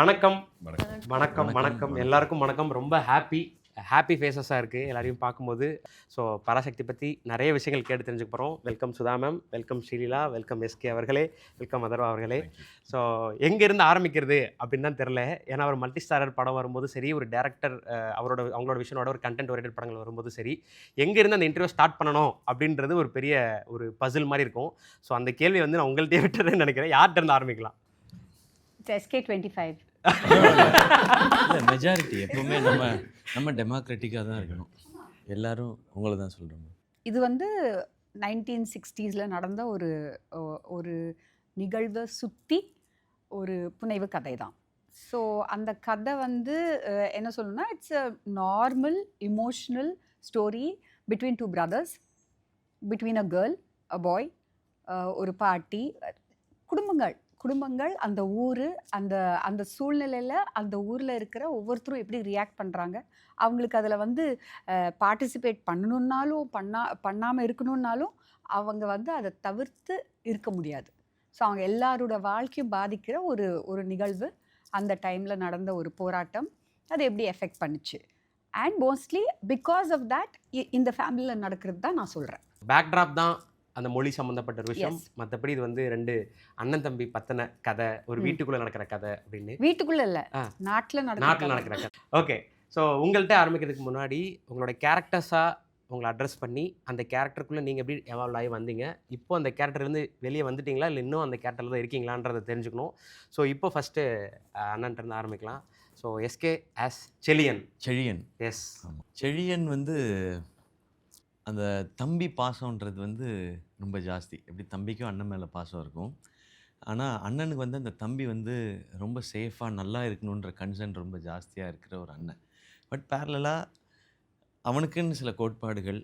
வணக்கம் வணக்கம். வணக்கம் வணக்கம் எல்லாருக்கும் வணக்கம். ரொம்ப ஹாப்பி ஃபேஸஸாக இருக்குது எல்லாரையும் பார்க்கும்போது. ஸோ பராசக்தி பற்றி நிறைய விஷயங்கள் கேட்டு தெரிஞ்சுக்க போகிறோம். Welcome Sudha ma'am, welcome Sreeleela, welcome SK அவர்களே, வெல்கம் அதர்வா அவர்களே. ஸோ எங்கேருந்து ஆரம்பிக்கிறது அப்படின்னு தான் தெரில. ஏன்னா ஒரு மல்டி ஸ்டாரர் படம் வரும்போது சரி, ஒரு டேரக்டர் அவங்களோட விஷனோட ஒரு கண்டென்ட் ஓரியன்டட் படங்கள் வரும்போது சரி, எங்கேருந்து அந்த இன்டர்வியூ ஸ்டார்ட் பண்ணணும் அப்படின்றது ஒரு பெரிய ஒரு பசில் மாதிரி இருக்கும். ஸோ அந்த கேள்வி வந்து நான் உங்கள்கிட்டயே விட்டுறேன்னு நினைக்கிறேன். யார்கிட்ட இருந்து ஆரம்பிக்கலாம்? SK25. இல்லை, மெஜாரிட்டி எப்பவுமே நம்ம டெமோக்ராட்டிக்காக தான் இருக்கணும். எல்லாரும் உங்களை தான் சொல்கிறோம். இது வந்து 1960s நடந்த ஒரு நிகழ்வை சுற்றி ஒரு புனைவு கதை தான். ஸோ அந்த கதை வந்து என்ன சொல்லணும்னா, it's a normal emotional story between two brothers, between a girl, a boy, ஒரு பாட்டி, குடும்பங்கள், அந்த ஊர், அந்த சூழ்நிலையில் அந்த ஊரில் இருக்கிற ஒவ்வொருத்தரும் எப்படி ரியாக்ட் பண்ணுறாங்க, அவங்களுக்கு அதில் வந்து பார்ட்டிசிபேட் பண்ணணுன்னாலும் பண்ணாமல் இருக்கணுன்னாலும் அவங்க வந்து அதை தவிர்த்து இருக்க முடியாது. ஸோ அவங்க எல்லாரோட வாழ்க்கையும் பாதிக்கிற ஒரு நிகழ்வு, அந்த டைமில் நடந்த ஒரு போராட்டம், அது எப்படி எஃபெக்ட் பண்ணுச்சு. And mostly because of that இந்த ஃபேமிலியில் நடக்கிறது தான் நான் சொல்கிறேன். பேக்ட்ராப் தான் அந்த மொழி சம்மந்தப்பட்ட ஒரு விஷயம். மற்றபடி இது வந்து 2 அண்ணன் தம்பி பத்தின கதை, ஒரு வீட்டுக்குள்ளே நடக்கிற கதை அப்படின்னு. வீட்டுக்குள்ளே இல்லை, நாட்டில் நடக்கிற கதை. ஓகே. ஸோ உங்கள்கிட்ட ஆரம்பிக்கிறதுக்கு முன்னாடி உங்களோட கேரக்டர்ஸாக உங்களை அட்ரஸ் பண்ணி அந்த கேரக்டருக்குள்ளே நீங்கள் எப்படி எவால்வ் ஆகி வந்தீங்க, இப்போ அந்த கேரக்டர்லேருந்து வெளியே வந்துட்டீங்களா இல்லை இன்னும் அந்த கேரக்டரில் தான் இருக்கீங்களான்றதை தெரிஞ்சுக்கணும். ஸோ இப்போ ஃபஸ்ட்டு அண்ணன்ட்டு ஆரம்பிக்கலாம். So SK as Chezhiyan. Yes, Chezhiyan வந்து அந்த தம்பி பாசம்ன்றது வந்து ரொம்ப ஜாஸ்தி. எப்படி தம்பிக்கும் அண்ணன் மேலே பாசம் இருக்கும், ஆனால் அண்ணனுக்கு வந்து அந்த தம்பி வந்து ரொம்ப சேஃபாக நல்லா இருக்கணுன்ற கன்சர்ன் ரொம்ப ஜாஸ்தியாக இருக்கிற ஒரு அண்ணன். பட் பேரலாக அவனுக்குன்னு சில கோட்பாடுகள்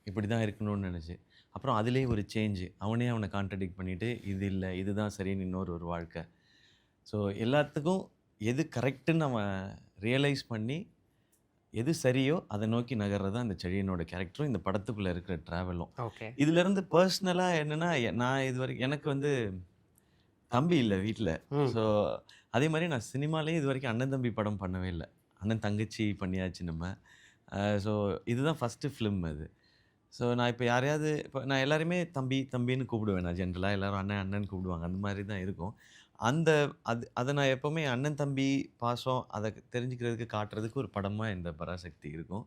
இப்படி தான் இருக்கணும்னு நினச்சி, அப்புறம் அதுலேயே ஒரு சேஞ்சு, அவனை கான்ட்ரடிக்ட் பண்ணிவிட்டு இது இல்லை இதுதான் சரின்னு இன்னொரு வாழ்க்கை. ஸோ எல்லாத்துக்கும் எது கரெக்டுன்னு அவன் ரியலைஸ் பண்ணி எது சரியோ அதை நோக்கி நகர்றது தான் இந்த செழியனோட கேரக்டரும் இந்த படத்துக்குள்ளே இருக்கிற ட்ராவலும். ஓகே. இதுலேருந்து பர்சனலாக என்னென்னா, நான் இது வரைக்கும் எனக்கு வந்து தம்பி இல்லை வீட்டில். ஸோ அதே மாதிரி நான் சினிமாலேயும் இது வரைக்கும் அண்ணன் தம்பி படம் பண்ணவே இல்லை. அண்ணன் தங்கச்சி பண்ணியாச்சு நம்ம. ஸோ இதுதான் ஃபஸ்ட்டு ஃபிலிம் அது. ஸோ நான் இப்போ யாரையாவது இப்போ நான் எல்லாருமே தம்பின்னு கூப்பிடுவேன். நான் ஜென்ரலாக எல்லோரும் அண்ணன் கூப்பிடுவாங்க, அந்த மாதிரி தான் இருக்கும். அதை நான் எப்போவுமே அண்ணன் தம்பி பாசம் அதை தெரிஞ்சுக்கிறதுக்கு காட்டுறதுக்கு ஒரு படமாக இந்த பராசக்தி இருக்கும்.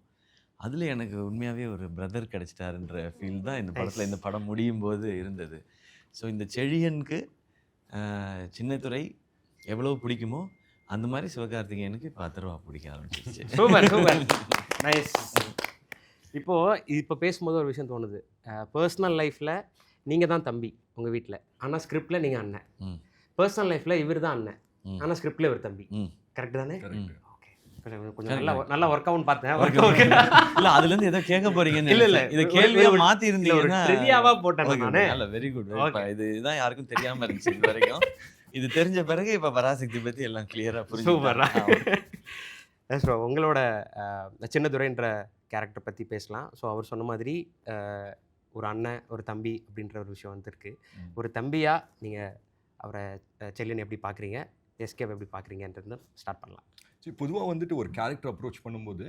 அதில் எனக்கு உண்மையாகவே ஒரு பிரதர் கிடச்சிட்டாருன்ற ஃபீல் தான் இந்த படத்தில், இந்த படம் முடியும் போது இருந்தது. ஸோ இந்த செழியனுக்கு சின்னத்துரை எவ்வளோ பிடிக்குமோ அந்த மாதிரி சிவகார்த்திகேயனுக்கு இப்போ அதர்வா பிடிக்க ஆரம்பிச்சிருச்சு. Super nice. இப்போ பேசும்போது ஒரு விஷயம் தோணுது. பர்சனல் லைஃப்பில் நீங்கள் தான் தம்பி உங்கள் வீட்டில், ஆனால் ஸ்கிரிப்டில் நீங்கள் அண்ணன். பர்சனல் லைஃப்பில் இவர் தான் அண்ணன், ஆனால் ஸ்கிரிப்டில் இவர் தம்பி. கரெக்ட் தானே? ஓகே. கொஞ்சம் நல்லா ஒர்க் அவுட்னு பார்த்தேன். இல்லை, அதுலேருந்து ஏதோ கேட்க போறீங்கன்னு இல்லை இதை கேள்வியாக மாற்றி இருந்தீங்கன்னா ட்ரிவியாவாக போட்டேன் நான். இல்லை, வெரி குட். இதுதான் யாருக்கும் தெரியாமல் இருந்துச்சு இது வரைக்கும். இது தெரிஞ்ச பிறகு இப்போ பராசக்தி பற்றி எல்லாம் கிளியராக புரிஞ்சு. சூப்பரா. ஸோ உங்களோட சின்னதுரைன்ற கேரக்டர் பற்றி பேசலாம். ஸோ அவர் சொன்ன மாதிரி ஒரு அண்ணன் ஒரு தம்பி அப்படின்ற ஒரு விஷயம் வந்துருக்கு. ஒரு தம்பியாக நீங்கள் அவரை செல்லியன் எப்படி பார்க்குறீங்க, எஸ்கேவை எப்படி பார்க்குறீங்கன்றது ஸ்டார்ட் பண்ணலாம். சரி, பொதுவாக வந்துட்டு ஒரு கேரக்டர் அப்ரோச் பண்ணும்போது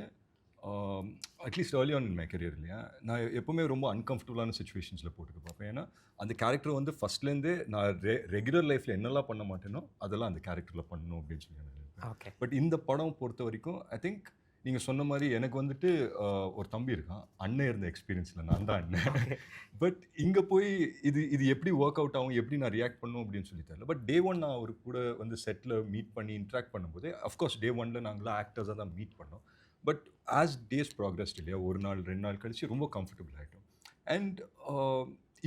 at least early on in my career இல்லையா, நான் எப்போவுமே ரொம்ப அன்கம்ஃபர்டபுளான சுச்சுவேஷன்ஸில் போட்டுக்க பார்ப்பேன். ஏன்னா அந்த கேரக்டர் வந்து ஃபஸ்ட்லேருந்தே நான் ரெகுலர் லைஃப்பில் என்னெல்லாம் பண்ண மாட்டேனோ அதெல்லாம் அந்த கேரக்டரில் பண்ணணும் அப்படின்னு சொல்லி நினைப்பேன். பட் இந்த படம் பொறுத்த வரைக்கும் ஐ திங்க் நீங்கள் சொன்ன மாதிரி எனக்கு வந்துட்டு ஒரு தம்பி இருக்கான். அண்ணன் இருந்த எக்ஸ்பீரியன்ஸில் நான் தான் அண்ணன். பட் இங்கே போய் இது எப்படி ஒர்க் அவுட் ஆகும், எப்படி நான் ரியாக்ட் பண்ணும் அப்படின்னு சொல்லி தெரியல. பட் டே 1 நான் அவர் கூட வந்து செட்டில் மீட் பண்ணி இன்ட்ராக்ட் பண்ணும்போது, அஃப்கோர்ஸ் டே 1 நாங்களாம் ஆக்டர்ஸாக தான் மீட் பண்ணோம். பட் ஆஸ் டேஸ் ப்ராக்ரஸ்ட் இல்லையா, ஒரு நாள் 2 நாள் கழிச்சு ரொம்ப கம்ஃபர்டபுள் ஆகிட்டோம். அண்ட்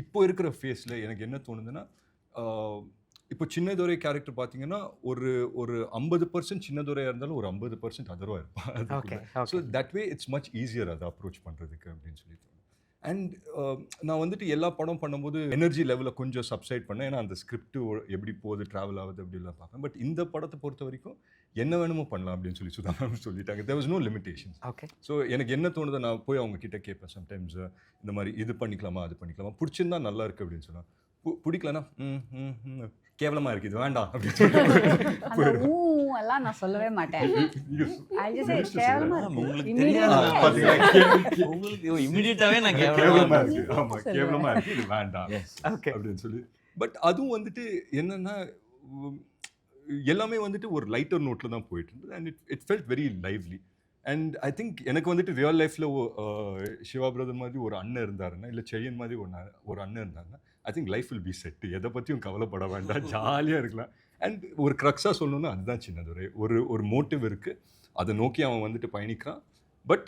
இப்போ இருக்கிற ஃபேஸில் எனக்கு என்ன தோணுதுன்னா, இப்போ சின்னதுரை கேரக்டர் பார்த்தீங்கன்னா ஒரு 50% சின்னதுரையாக இருந்தாலும் ஒரு 50% அதர்வா இருப்பான். So that way it's much easier அதை அப்ரோச் பண்ணுறதுக்கு அப்படின்னு சொல்லி தோணும். அண்ட் நான் வந்துட்டு எல்லா படம் பண்ணும்போது எனர்ஜி லெவலில் கொஞ்சம் சப்சைட் பண்ணேன். ஏன்னா அந்த ஸ்கிரிப்ட் எப்படி போகுது, ட்ராவல் ஆகுது அப்படிலாம் பார்ப்பேன். பட் இந்த படத்தை பொறுத்த வரைக்கும் என்ன வேணுமோ பண்ணலாம் அப்படின்னு சொல்லி சுதா மேம் சொல்லிட்டாங்க. There was no limitations. Okay. So எனக்கு என்ன தோணுதோ நான் போய் அவங்க கிட்ட கேட்பேன். சம்டைம்ஸ் இந்த மாதிரி இது பண்ணிக்கலாமா அது பண்ணிக்கலாமா, பிடிச்சிருந்தா நல்லா இருக்குது அப்படின்னு சொன்னால், பிடிக்கலன்னா கேவலமாக இருக்குது இது வேண்டாம் அப்படின்னு சொல்லிட்டு அந்த ஊ எல்லாம் நான் சொல்லவே மாட்டேன். I just say கேவலமா இருக்கு. உங்களுக்கு Immediately தெரியாது. பார்த்தீங்களா? உங்களுக்கு இமிடியேட்டாவே நான் கேவலமா கேவலமா இருக்கு ஆமா கேவலமா இருக்கு இது வேண்டாம் ஓகே. அப்படின்னு சொல்லி பட் அதுவும் வந்துட்டு என்னன்னா உம், எல்லாமே வந்துட்டு ஒரு லைட்டர் நோட்ல தான் போயிட்டு இருந்தது and it felt very lively and I think எனக்கு வந்துட்டு ரியல் லைஃப்ல சிவா பிரதர் மாதிரி ஒரு அண்ணன் இருந்தாருன்னா இல்லை செழியன் மாதிரி ஒரு அண்ணன் இருந்தாருன்னா I think life will be set எதை பற்றியும் கவலைப்பட வேண்டாம் ஜாலியாக இருக்கலாம் அண்ட் ஒரு க்ரக்ஸாக சொல்லணும்னா அதுதான் சின்னதுரை ஒரு மோட்டிவ் இருக்குது அதை நோக்கி அவன் வந்துட்டு பயணிக்கிறான் பட்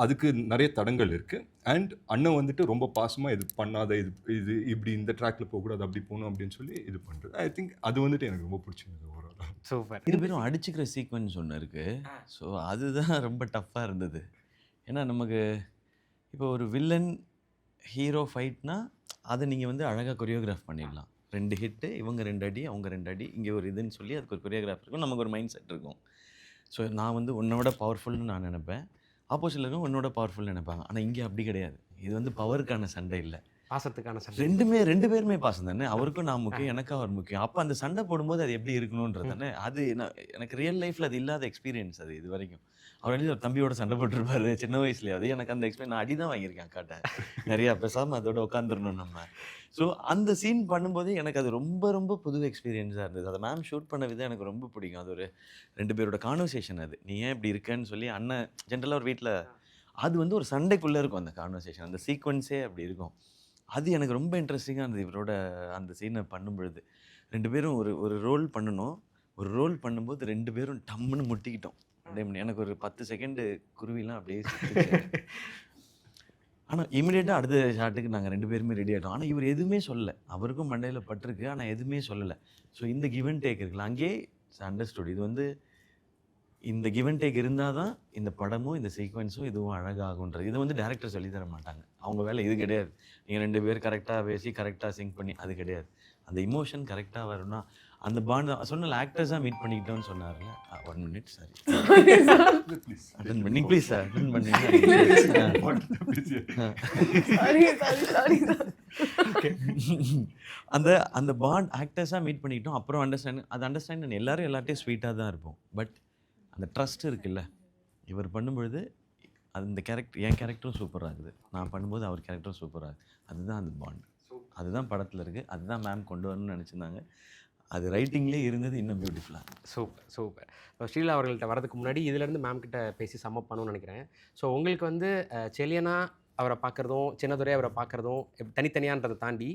அதுக்கு நிறைய தடங்கள் இருக்குது அண்ட் அண்ணன் வந்துட்டு ரொம்ப பாசமாக இது பண்ணாத இது இப்படி இந்த ட்ராக்ல போகக்கூடாது அப்படி போகணும் அப்படின்னு சொல்லி இது பண்ணுறது ஐ திங்க் அது வந்துட்டு எனக்கு ரொம்ப பிடிச்சிருந்தது ஓவரால் சூப்பர். இரு பேரும் அடிச்சுக்கிற சீக்வன்ஸ் ஒன்று இருக்குது. ஸோ அதுதான் ரொம்ப டஃப்பாக இருந்தது. ஏன்னா நமக்கு இப்போ ஒரு வில்லன் ஹீரோ ஃபைட்னா அதை நீங்கள் வந்து அழகாக கொரியோகிராஃப் பண்ணிடலாம். 2 ஹிட்டு, இவங்க 2 அடி, அவங்க 2 அடி, இங்கே ஒரு இதுன்னு சொல்லி அதுக்கு ஒரு கொரியோகிராஃப் இருக்கும், நமக்கு ஒரு மைண்ட் செட் இருக்கும். ஸோ நான் வந்து உன்னோட பவர்ஃபுல்னு நான் நினைப்பேன், ஆப்போசிட்டில் இருக்கும் உன்னோட பவர்ஃபுல்னு நினைப்பாங்க. ஆனால் இங்கே அப்படி கிடையாது. இது வந்து பவருக்கான சண்டை இல்லை, பாசத்துக்கான சண்டை. ரெண்டு பேருமே பாசம் தானே. அவருக்கும் நான் முக்கியம், எனக்கும் அவர் முக்கியம். அப்போ அந்த சண்டை போடும்போது அது எப்படி இருக்கணுன்றது தானே. அது எனக்கு ரியல் லைஃப்பில் அது இல்லாத எக்ஸ்பீரியன்ஸ் அது இது வரைக்கும். அவர் வந்து ஒரு தம்பியோட சண்டை போட்டிருப்பாரு சின்ன வயசுலேயே. அது எனக்கு அந்த எக்ஸ்பீரியன் நான் அடி தான் வாங்கியிருக்கேன் அக்காட்ட நிறையா. பேசாமல் அதோட உட்காந்துடணும் நம்ம. ஸோ அந்த சீன் பண்ணும்போதே எனக்கு அது ரொம்ப ரொம்ப புது எக்ஸ்பீரியன்ஸாக இருந்தது. அதை மேம் ஷூட் பண்ண விதம் எனக்கு ரொம்ப பிடிக்கும். அது ஒரு 2 பேரோட கான்வர்சேஷன். அது நீ ஏன் இப்படி இருக்கேன்னு சொல்லி அண்ணன் ஜென்ரலாக ஒரு வீட்டில் அது வந்து ஒரு சண்டைக்குள்ளே இருக்கும் அந்த கான்வர்சேஷன், அந்த சீக்வன்ஸே அப்படி இருக்கும். அது எனக்கு ரொம்ப இன்ட்ரெஸ்டிங்காக இருந்தது இவரோட அந்த சீனை பண்ணும் பொழுது. 2 பேரும் ஒரு ரோல் பண்ணணும். ஒரு ரோல் பண்ணும்போது 2 பேரும் டம்முன்னு முட்டிக்கிட்டோம். அப்படியே எனக்கு ஒரு 10 செகண்டு குருவிலாம் அப்படியே சுத்துச்சு. ஆனால் இமீடியட்டாக அடுத்த ஷாட்டுக்கு நாங்கள் 2 பேருமே ரெடி ஆகிட்டோம். ஆனால் இவர் எதுவுமே சொல்லலை. அவருக்கும் மண்டையில் பட்டிருக்கு, ஆனால் எதுவுமே சொல்லலை. ஸோ இந்த கிவ் அண்ட் டேக் இருக்குல்ல, அங்கேயே அண்டர்ஸ்டுட். இது வந்து இந்த கிவ் அண்ட் டேக் இருந்தால் தான் இந்த படமும் இந்த சீக்வன்ஸும் இதுவும் அழகாகுன்றது. இதை வந்து டேரக்டர் சொல்லி தர மாட்டாங்க. அவங்க வேலை இது கிடையாது. நீங்கள் 2 பேர் கரெக்டாக பேசி கரெக்டாக சிங்க் பண்ணி அது கிடையாது. அந்த இமோஷன் கரெக்டாக வரும்னா அந்த பாண்ட் சொன்ன ஆக்டர்ஸாக மீட் பண்ணிக்கிட்டோன்னு சொன்னார்ல. 1 மினிட் சாரி அட்டன் பண்ணி ப்ளீஸ் சார் அட்டன் பண்ணி அந்த அந்த பாண்ட் ஆக்டர்ஸாக மீட் பண்ணிக்கிட்டோம். அப்புறம் அண்டர்ஸ்டாண்ட் எல்லாரும் எல்லார்ட்டையும் ஸ்வீட்டாக தான் இருப்போம். பட் அந்த ட்ரஸ்ட் இருக்குல்ல, இவர் பண்ணும்பொழுது அந்த கேரக்டர் என் கேரக்டரும் சூப்பராக இருக்குது, நான் பண்ணும்போது அவர் கேரக்டரும் சூப்பராக இருக்குது. அதுதான் அந்த பாண்ட், அதுதான் படத்தில் இருக்குது, அதுதான் மேம் கொண்டு வரணும்னு நினச்சிருந்தாங்க. அது ரைட்டிங்லேயே இருந்தது இன்னும் பியூட்டிஃபுல்லாக. Super super. ஸ்ரீலா அவர்கள்ட்ட வரதுக்கு முன்னாடி இதிலேருந்து மேம் கிட்ட பேசி சம்மப் பண்ணணும்னு நினைக்கிறேன். ஸோ உங்களுக்கு வந்து செலியனா அவரை பார்க்குறதும் சின்னதுரை அவரை பார்க்குறதும் தனித்தனியான்றதை தாண்டி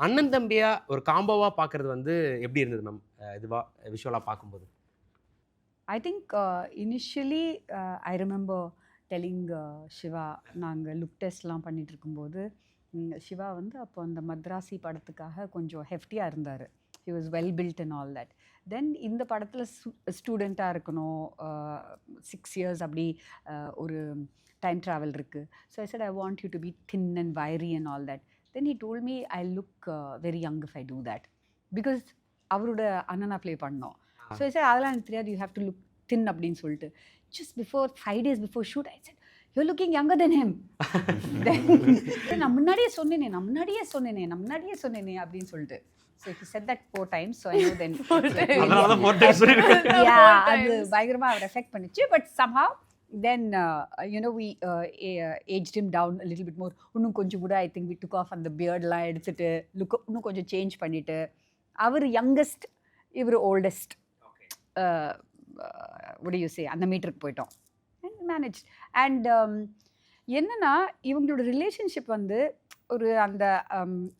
அண்ணன் தம்பியாக ஒரு காம்போவாக பார்க்குறது வந்து எப்படி இருந்தது மேம் இதுவாக விஷுவலாக பார்க்கும்போது? I think initially I remember telling Shiva, நாங்கள் லுக் டெஸ்ட்லாம் பண்ணிட்டு இருக்கும்போது சிவா வந்து அப்போ அந்த மத்ராசி படத்துக்காக கொஞ்சம் ஹெஃப்டியாக இருந்தார். He was well built and all that. Then இந்த படத்தில் ஸ்டூடெண்ட்டாக இருக்கணும், 6 years அப்படி ஒரு டைம் ட்ராவல் இருக்குது. So I said I want you to be thin and wiry and all that. Then he told me I look very young if I do that, because அவரோட அண்ணனா play பண்ணோம். So I set அதெல்லாம் எனக்கு தெரியாது, you have to look தின் அப்படின்னு சொல்லிட்டு. Just before 5 days before shoot I said you're looking younger than him. நான் முன்னாடியே சொன்னேனே அப்படின்னு சொல்லிட்டு. So he said that 4 times, so I know then அதனால தான் 4 times சொல்லிருக்கேன். yeah, அது பயங்கரமா அவர் எஃபெக்ட் பண்ணிச்சு. But somehow then you know we aged him down a little bit more. இன்னும் கொஞ்சம் கூட I think we took off அந்த beardலாம் எடுத்துட்டு லுக் இன்னும் கொஞ்சம் சேஞ்ச் பண்ணிட்டு, அவர் யங்கஸ்ட் இவர் oldest what do you say அந்த மீட்டருக்கு போயிட்டோம் and managed. and என்னன்னா இவங்களோட ரிலேஷன்ஷிப் வந்து ஒரு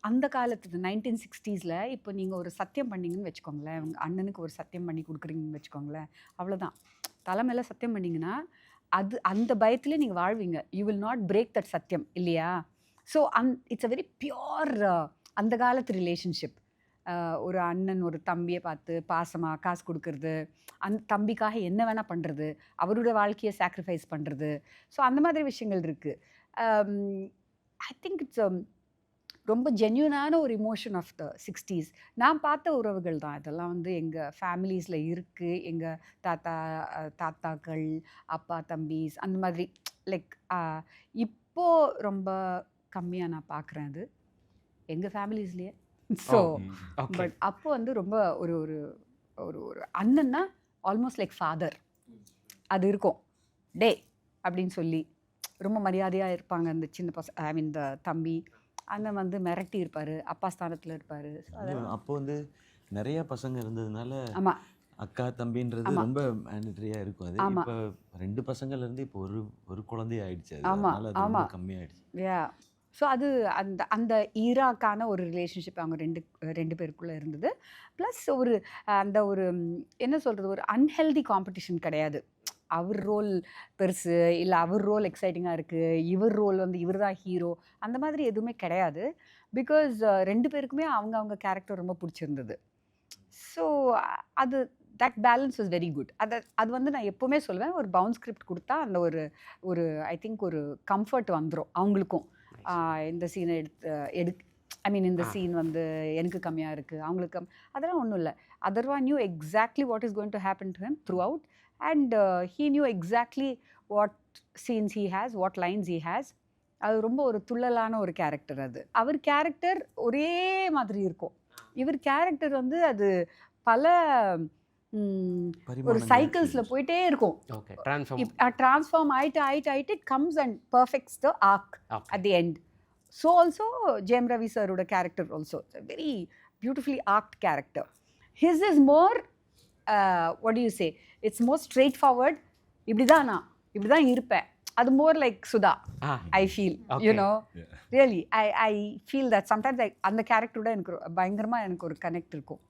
அந்த காலத்து 1960s இப்போ நீங்கள் ஒரு சத்தியம் பண்ணிங்கன்னு வச்சுக்கோங்களேன், உங்கள் அண்ணனுக்கு ஒரு சத்தியம் பண்ணி கொடுக்குறீங்கன்னு வச்சுக்கோங்களேன், அவ்வளோதான். தலைமையில் சத்தியம் பண்ணிங்கன்னா அது அந்த பயத்திலே நீங்கள் வாழ்வீங்க. You will not break that சத்தியம் இல்லையா? So it's a very pure அந்த காலத்து ரிலேஷன்ஷிப். ஒரு அண்ணன் ஒரு தம்பியை பார்த்து பாசமாக காசு கொடுக்கறது, அந்த தம்பிக்காக என்ன வேணால் பண்ணுறது, அவரோட வாழ்க்கையை சாக்ரிஃபைஸ் பண்ணுறது. ஸோ அந்த மாதிரி விஷயங்கள் இருக்குது. ஐ திங்க் இட்ஸ் ரொம்ப ஜென்யூனான ஒரு இமோஷன் ஆஃப் த 60s. நான் பார்த்த உறவுகள் தான் இதெல்லாம். வந்து எங்கள் ஃபேமிலிஸில் இருக்குது. எங்கள் தாத்தாக்கள், அப்பா தம்பிஸ், அந்த மாதிரி லைக் இப்போது ரொம்ப கம்மியாக நான் பார்க்குறேன். அது எங்கள் ஃபேமிலிஸ்லேயே ஸோ ஓகே. பட் அப்போ வந்து ரொம்ப ஒரு ஒரு ஒரு ஒரு அண்ணன்னா ஆல்மோஸ்ட் லைக் ஃபாதர் அது இருக்கும். டே அப்படின்னு சொல்லி ரொம்ப மரியாதையாக இருப்பாங்க அந்த சின்ன ஐ மீன் இந்த தம்பி. அண்ணன் வந்து மிரட்டி இருப்பார், அப்பா ஸ்தானத்தில் இருப்பார். அப்போ வந்து நிறைய பசங்க இருந்ததுனால ஆமாம் அக்கா தம்பின்றது ஆமா. ரொம்ப மேண்டட்டரியா இருக்கும். அது ஆமா. இப்போ 2 பசங்கள்ல இருந்து இப்போ ஒரு குழந்தை ஆயிடுச்சு. அது ஆமா, அதனால அது ரொம்ப ஆமா. கம்மியாயிடுச்சு. யா ஸோ அது அந்த அந்த ஈராக்கான ஒரு ரிலேஷன்ஷிப் அவங்க ரெண்டு பேருக்குள்ளே இருந்தது. ப்ளஸ் ஒரு அந்த ஒரு என்ன சொல்கிறது, ஒரு அன்ஹெல்தி காம்படிஷன் கிடையாது. அவர் ரோல் பெருசு இல்லை அவர் ரோல் எக்ஸைட்டிங்காக இருக்குது, இவர் ரோல் வந்து இவர் தான் ஹீரோ, அந்த மாதிரி எதுவுமே கிடையாது. பிகாஸ் 2 பேருக்குமே அவங்க கேரக்டர் ரொம்ப பிடிச்சிருந்தது. ஸோ அது that balance was very good. அது வந்து நான் எப்போவுமே சொல்லுவேன், ஒரு பவுண்ட் ஸ்கிரிப்ட் கொடுத்தா அந்த ஒரு ஒரு ஐ திங்க் ஒரு கம்ஃபர்ட் வந்துடும் அவங்களுக்கும். இந்த சீனை ஐ மீன் இந்த சீன் வந்து எனக்கு கம்மியாக இருக்குது, அவங்களுக்கு அதெல்லாம் ஒன்றும் இல்லை. Atharva knew exactly what is going to happen to him throughout and he knew exactly what scenes he has, what lines he has. அது ரொம்ப ஒரு துள்ளலான ஒரு கேரக்டர். அது அவர் கேரக்டர் ஒரே மாதிரி இருக்கும். இவர் கேரக்டர் வந்து அது பல ஒரு சைக்கிள்ஸில் போயிட்டே இருக்கும். ஓகே. ட்ரான்ஸ்ஃபார்ம் ஆயிட்டு it comes and perfects the arc at the end. So also Jayam Ravi சாரோட character also very beautifully arced character. His is more what you say, it's more straightforward. இப்படி தான் இருப்பேன். அது more like Sudha. I feel you know really I feel that sometimes அந்த கேரக்டரோட எனக்கு பயங்கரமாக எனக்கு ஒரு கனெக்ட் இருக்கும்.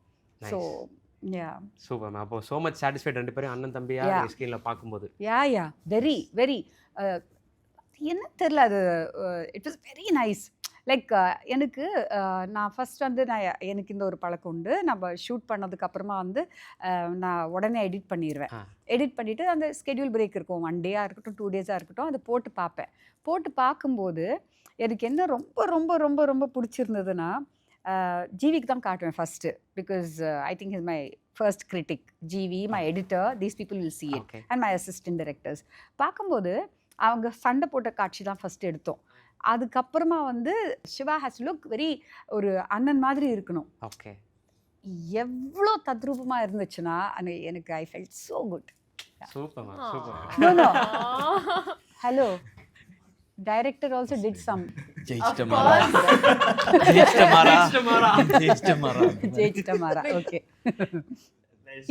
So yeah super ma'am. அப்போ சோ மச் சாட்டிஸ்ஃபைட் 2 பேரும் அண்ணன் தம்பியா ஸ்கிரீனில் பார்க்கும்போது. யா வெரி வெரி என்ன தெரில, அது it was very nice. Like எனக்கு நான் ஃபஸ்ட் வந்து எனக்கு இந்த ஒரு பழக்கம் உண்டு. நம்ம ஷூட் பண்ணதுக்கப்புறமா வந்து நான் உடனே எடிட் பண்ணிடுவேன். எடிட் பண்ணிவிட்டு அந்த ஸ்கெடியூல் பிரேக் இருக்கும், 1 டேயாக இருக்கட்டும் 2 டேஸாக இருக்கட்டும், அதை போட்டு பார்ப்பேன். போட்டு பார்க்கும்போது எனக்கு என்ன ரொம்ப ரொம்ப ரொம்ப ரொம்ப பிடிச்சிருந்ததுன்னா, ஜிவிக்கு தான் காட்டுவேன் first. Because I think is my first critic. GV, my editor, these people will see it and my assistant directors. பார்க்கும்போது அவங்க சண்டை போட்ட காட்சி தான் ஃபஸ்ட்டு எடுத்தோம். அதுக்கப்புறமா வந்து சிவா ஹேஸ் லுக் வெரி ஒரு அண்ணன் மாதிரி இருக்கணும். ஓகே. எவ்வளோ தத்ரூபமாக இருந்துச்சுன்னா எனக்கு I felt so good. Super ma'am. Super. No hello director also did some ஜெயிச்சிட்டமாரா. ஓகே.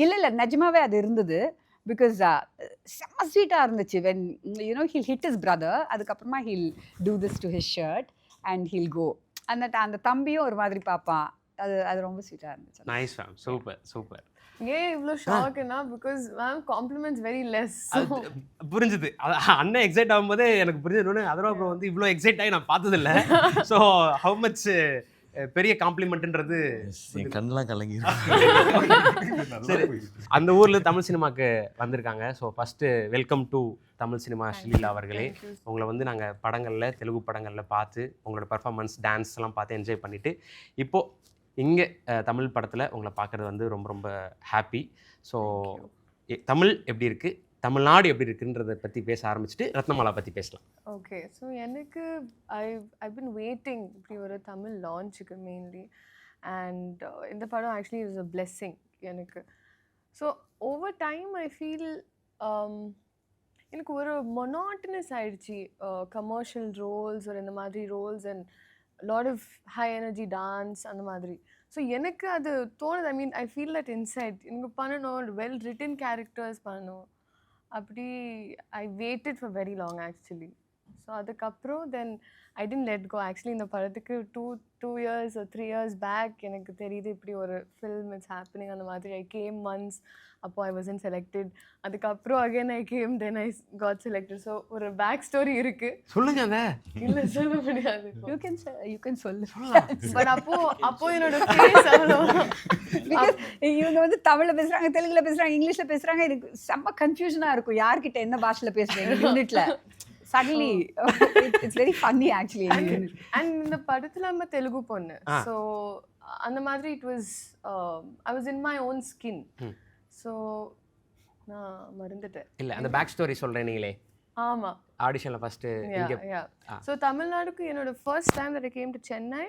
இல்லை நிஜமாவே அது இருந்தது. பிகாஸ் செம்ம ஸ்வீட்டாக இருந்துச்சு. When you know he'll hit his brother, அதுக்கப்புறமா he'll do this to his shirt and he'll go. அந்த தம்பியும் ஒரு மாதிரி பார்ப்பான். அது ரொம்ப ஸ்வீட்டாக இருந்துச்சு. Nice ma'am. சூப்பர். ஏன் இவ்வளோ ஷாக்குன்னா, because ma'am compliments very less. புரிஞ்சுது. அண்ணன் எக்ஸைட் ஆகும்போதே எனக்கு புரிஞ்சது. அதோட அப்புறம் வந்து இவ்வளோ எக்ஸைட் ஆகி நான் பார்த்ததில்ல. ஸோ ஹவு மச் பெரிய காம்ப்ளிமெண்ட்ன்றது என் கண்ணெலாம் கலங்கிடும். சரி, அந்த ஊரில் தமிழ் சினிமாவுக்கு வந்திருக்காங்க. So first welcome to Tamil cinema Sreeleela அவர்களே. உங்களை வந்து நாங்கள் படங்களில், தெலுங்கு படங்களில் பார்த்து உங்களோட பர்ஃபார்மன்ஸ், டான்ஸ் எல்லாம் பார்த்து என்ஜாய் பண்ணிவிட்டு இப்போது இங்கே தமிழ் படத்தில் உங்களை பார்க்குறது வந்து ரொம்ப ரொம்ப ஹாப்பி. ஸோ தமிழ் எப்படி இருக்குது, தமிழ்நாடு எப்படி இருக்குன்றதை பற்றி பேச ஆரம்பிச்சுட்டு ரத்னமாலா பற்றி பேசலாம். ஓகே. ஸோ எனக்கு ஐ பின் வெயிட்டிங் இப்படி ஒரு தமிழ் லான்ச்சுக்கு மெயின்லி. அண்ட் இந்த படம் ஆக்சுவலி இஸ் அ பிளெஸ்ஸிங் எனக்கு. So over time I feel எனக்கு ஒரு மொனாட்டனஸ் ஆயிடுச்சு. கமர்ஷியல் ரோல்ஸ் ஒரு இந்த மாதிரி roles and lot of high energy dance அந்த மாதிரி. ஸோ எனக்கு அது தோணுது. I mean I feel that inside எனக்கு பண்ணணும், வெல் ரிட்டன் கேரக்டர்ஸ் பண்ணணும். அப்படி I waited for very long actually. So அதுக்கப்புறம் then I tend let go. Actually இந்த படத்துக்கு 2 years or 3 years பேக் எனக்கு தெரியுது இப்படி ஒரு ஃபில்ம் இட்ஸ் ஹேப்பனிங் அந்த மாதிரி. ஐ கேம் ஒன்ஸ், அப்போ ஐ வாசன்ட் செலக்டட். அதுக்கப்புறம் again I came, then I got selected. So ஒரு பேக் ஸ்டோரி இருக்கு. சொல்லுங்க. அந்த இல்லை சொல்ல முடியாது. யூ கேன் சொல்லு. பட் அப்போ என்னோட ஃபேஸ் அவ்வளோ இவங்க வந்து தமிழில் பேசுகிறாங்க, தெலுங்குல பேசுகிறாங்க, இங்கிலீஷில் பேசுகிறாங்க. எனக்கு செம்ம கன்ஃபியூஷனாக இருக்கும் யார்கிட்ட என்ன பாஷையில் பேசுகிறேன் யூனிட்ல. Suddenly it's very funny actually. And இந்த படத்தில் நம்ம தெலுங்கு பொண்ணு. ஸோ அந்த மாதிரி it was I was in my own skin. So நான் மறந்துட்டேன். இல்லை, அந்த பேக் ஸ்டோரி சொல்கிறேன் நீங்களே. ஆமாம், ஆடிஷனில் ஃபஸ்ட்டு. ஸோ தமிழ்நாடுக்கு என்னோட first time that I came to Chennai.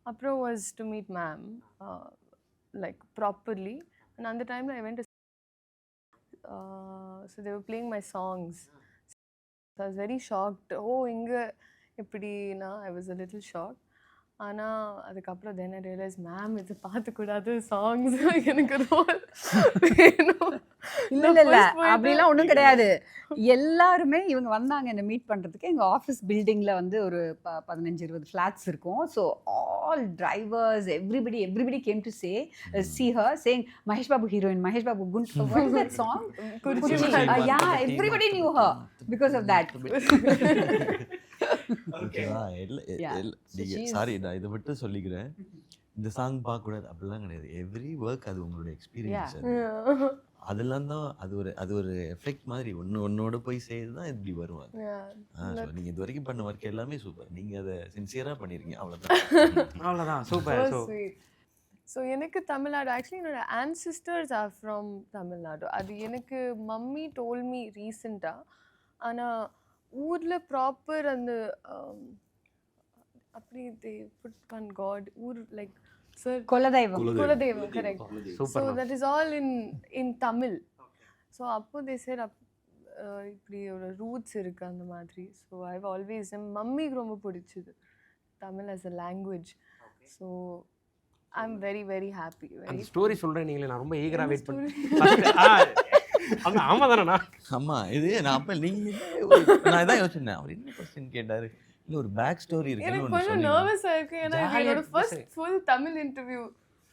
அப்புறம் was to meet ma'am like properly, and அந்த டைமில் I went to so they were playing my songs. So I was very shocked. Oh, இங்கே எப்படின்னா I was a little shocked. ஆனால் அதுக்கப்புறம் then I realized ma'am இது பார்த்துக்கூடாது songs எனக்கு role வேணும். இல்ல அப்படிலாம் ஒன்றும் கிடையாது. எல்லாருமே இவங்க வந்தாங்க என்னை மீட் பண்ணுறதுக்கு. எங்கள் ஆஃபீஸ் பில்டிங்கில் வந்து ஒரு 15-20 ஃப்ளாட்ஸ் இருக்கும். So all drivers everybody came to see her saying Mahesh Babu heroine, Mahesh Babu குண்ட், what is that song? Yeah, everybody knew her because of that. ஓகேவா? Yeah. she's- சாரி, நான் இதை மட்டும் சொல்லிக்கிறேன். இந்த சாங் பார்க்கக்கூடாது அப்படிலாம் கிடையாது. எவ்ரி ஒர்க் அது உங்களோட எக்ஸ்பீரியன்ஸ். அதெல்லாம் தான் அது ஒரு எஃபெக்ட் மாதிரி ஒன்னோட போய் செய்து தான் இப்படி வருவாங்க. நீங்கள் இது வரைக்கும் பண்ண ஒர்க் எல்லாமே சூப்பர். நீங்கள் அதை சின்சியராக பண்ணியிருக்கீங்க, அவ்வளோதான். சூப்பர். So sweet. ஸோ எனக்கு தமிழ்நாடு ஆக்சுவலி என்னோட ancestors are from தமிழ்நாடு. அது எனக்கு மம்மி told me ரீசெண்டாக. ஆனால் ஊரில் ப்ராப்பர் அந்த அப்படி they put one god ஊர் லைக் சார் குலதெய்வம். குலதெய்வம் correct. Super, so ma'am. That is all in Tamil. So அப்போ தே சேர் இப்படி ஒரு ரூட்ஸ் இருக்குது அந்த மாதிரி. ஸோ ஐவ் ஆல்வேஸ் என் மம்மிக்கு ரொம்ப பிடிச்சது Tamil as a language. So I am very very happy. அந்த வெரி ஸ்டோரி சொல்கிறேன் நீங்களே, நான் ரொம்ப ஈகராக வெயிட் பண்ணேன். ஆமாம் தானேண்ணா? ஆமா, இது நான் அப்போ நான் இதான் யோசிச்சேன். அவர் என்ன கொஸ்டின் கேட்டாரு, இல்லை ஒரு பேக் ஸ்டோரி எனக்கு இருக்குன்னு கொஞ்சம் ஒன்று நர்வஸாக இருக்குது. ஏன்னா இது Jolly-ஆ என்னோட ஃபர்ஸ்ட் ஃபுல் தமிழ் இன்டர்வியூ.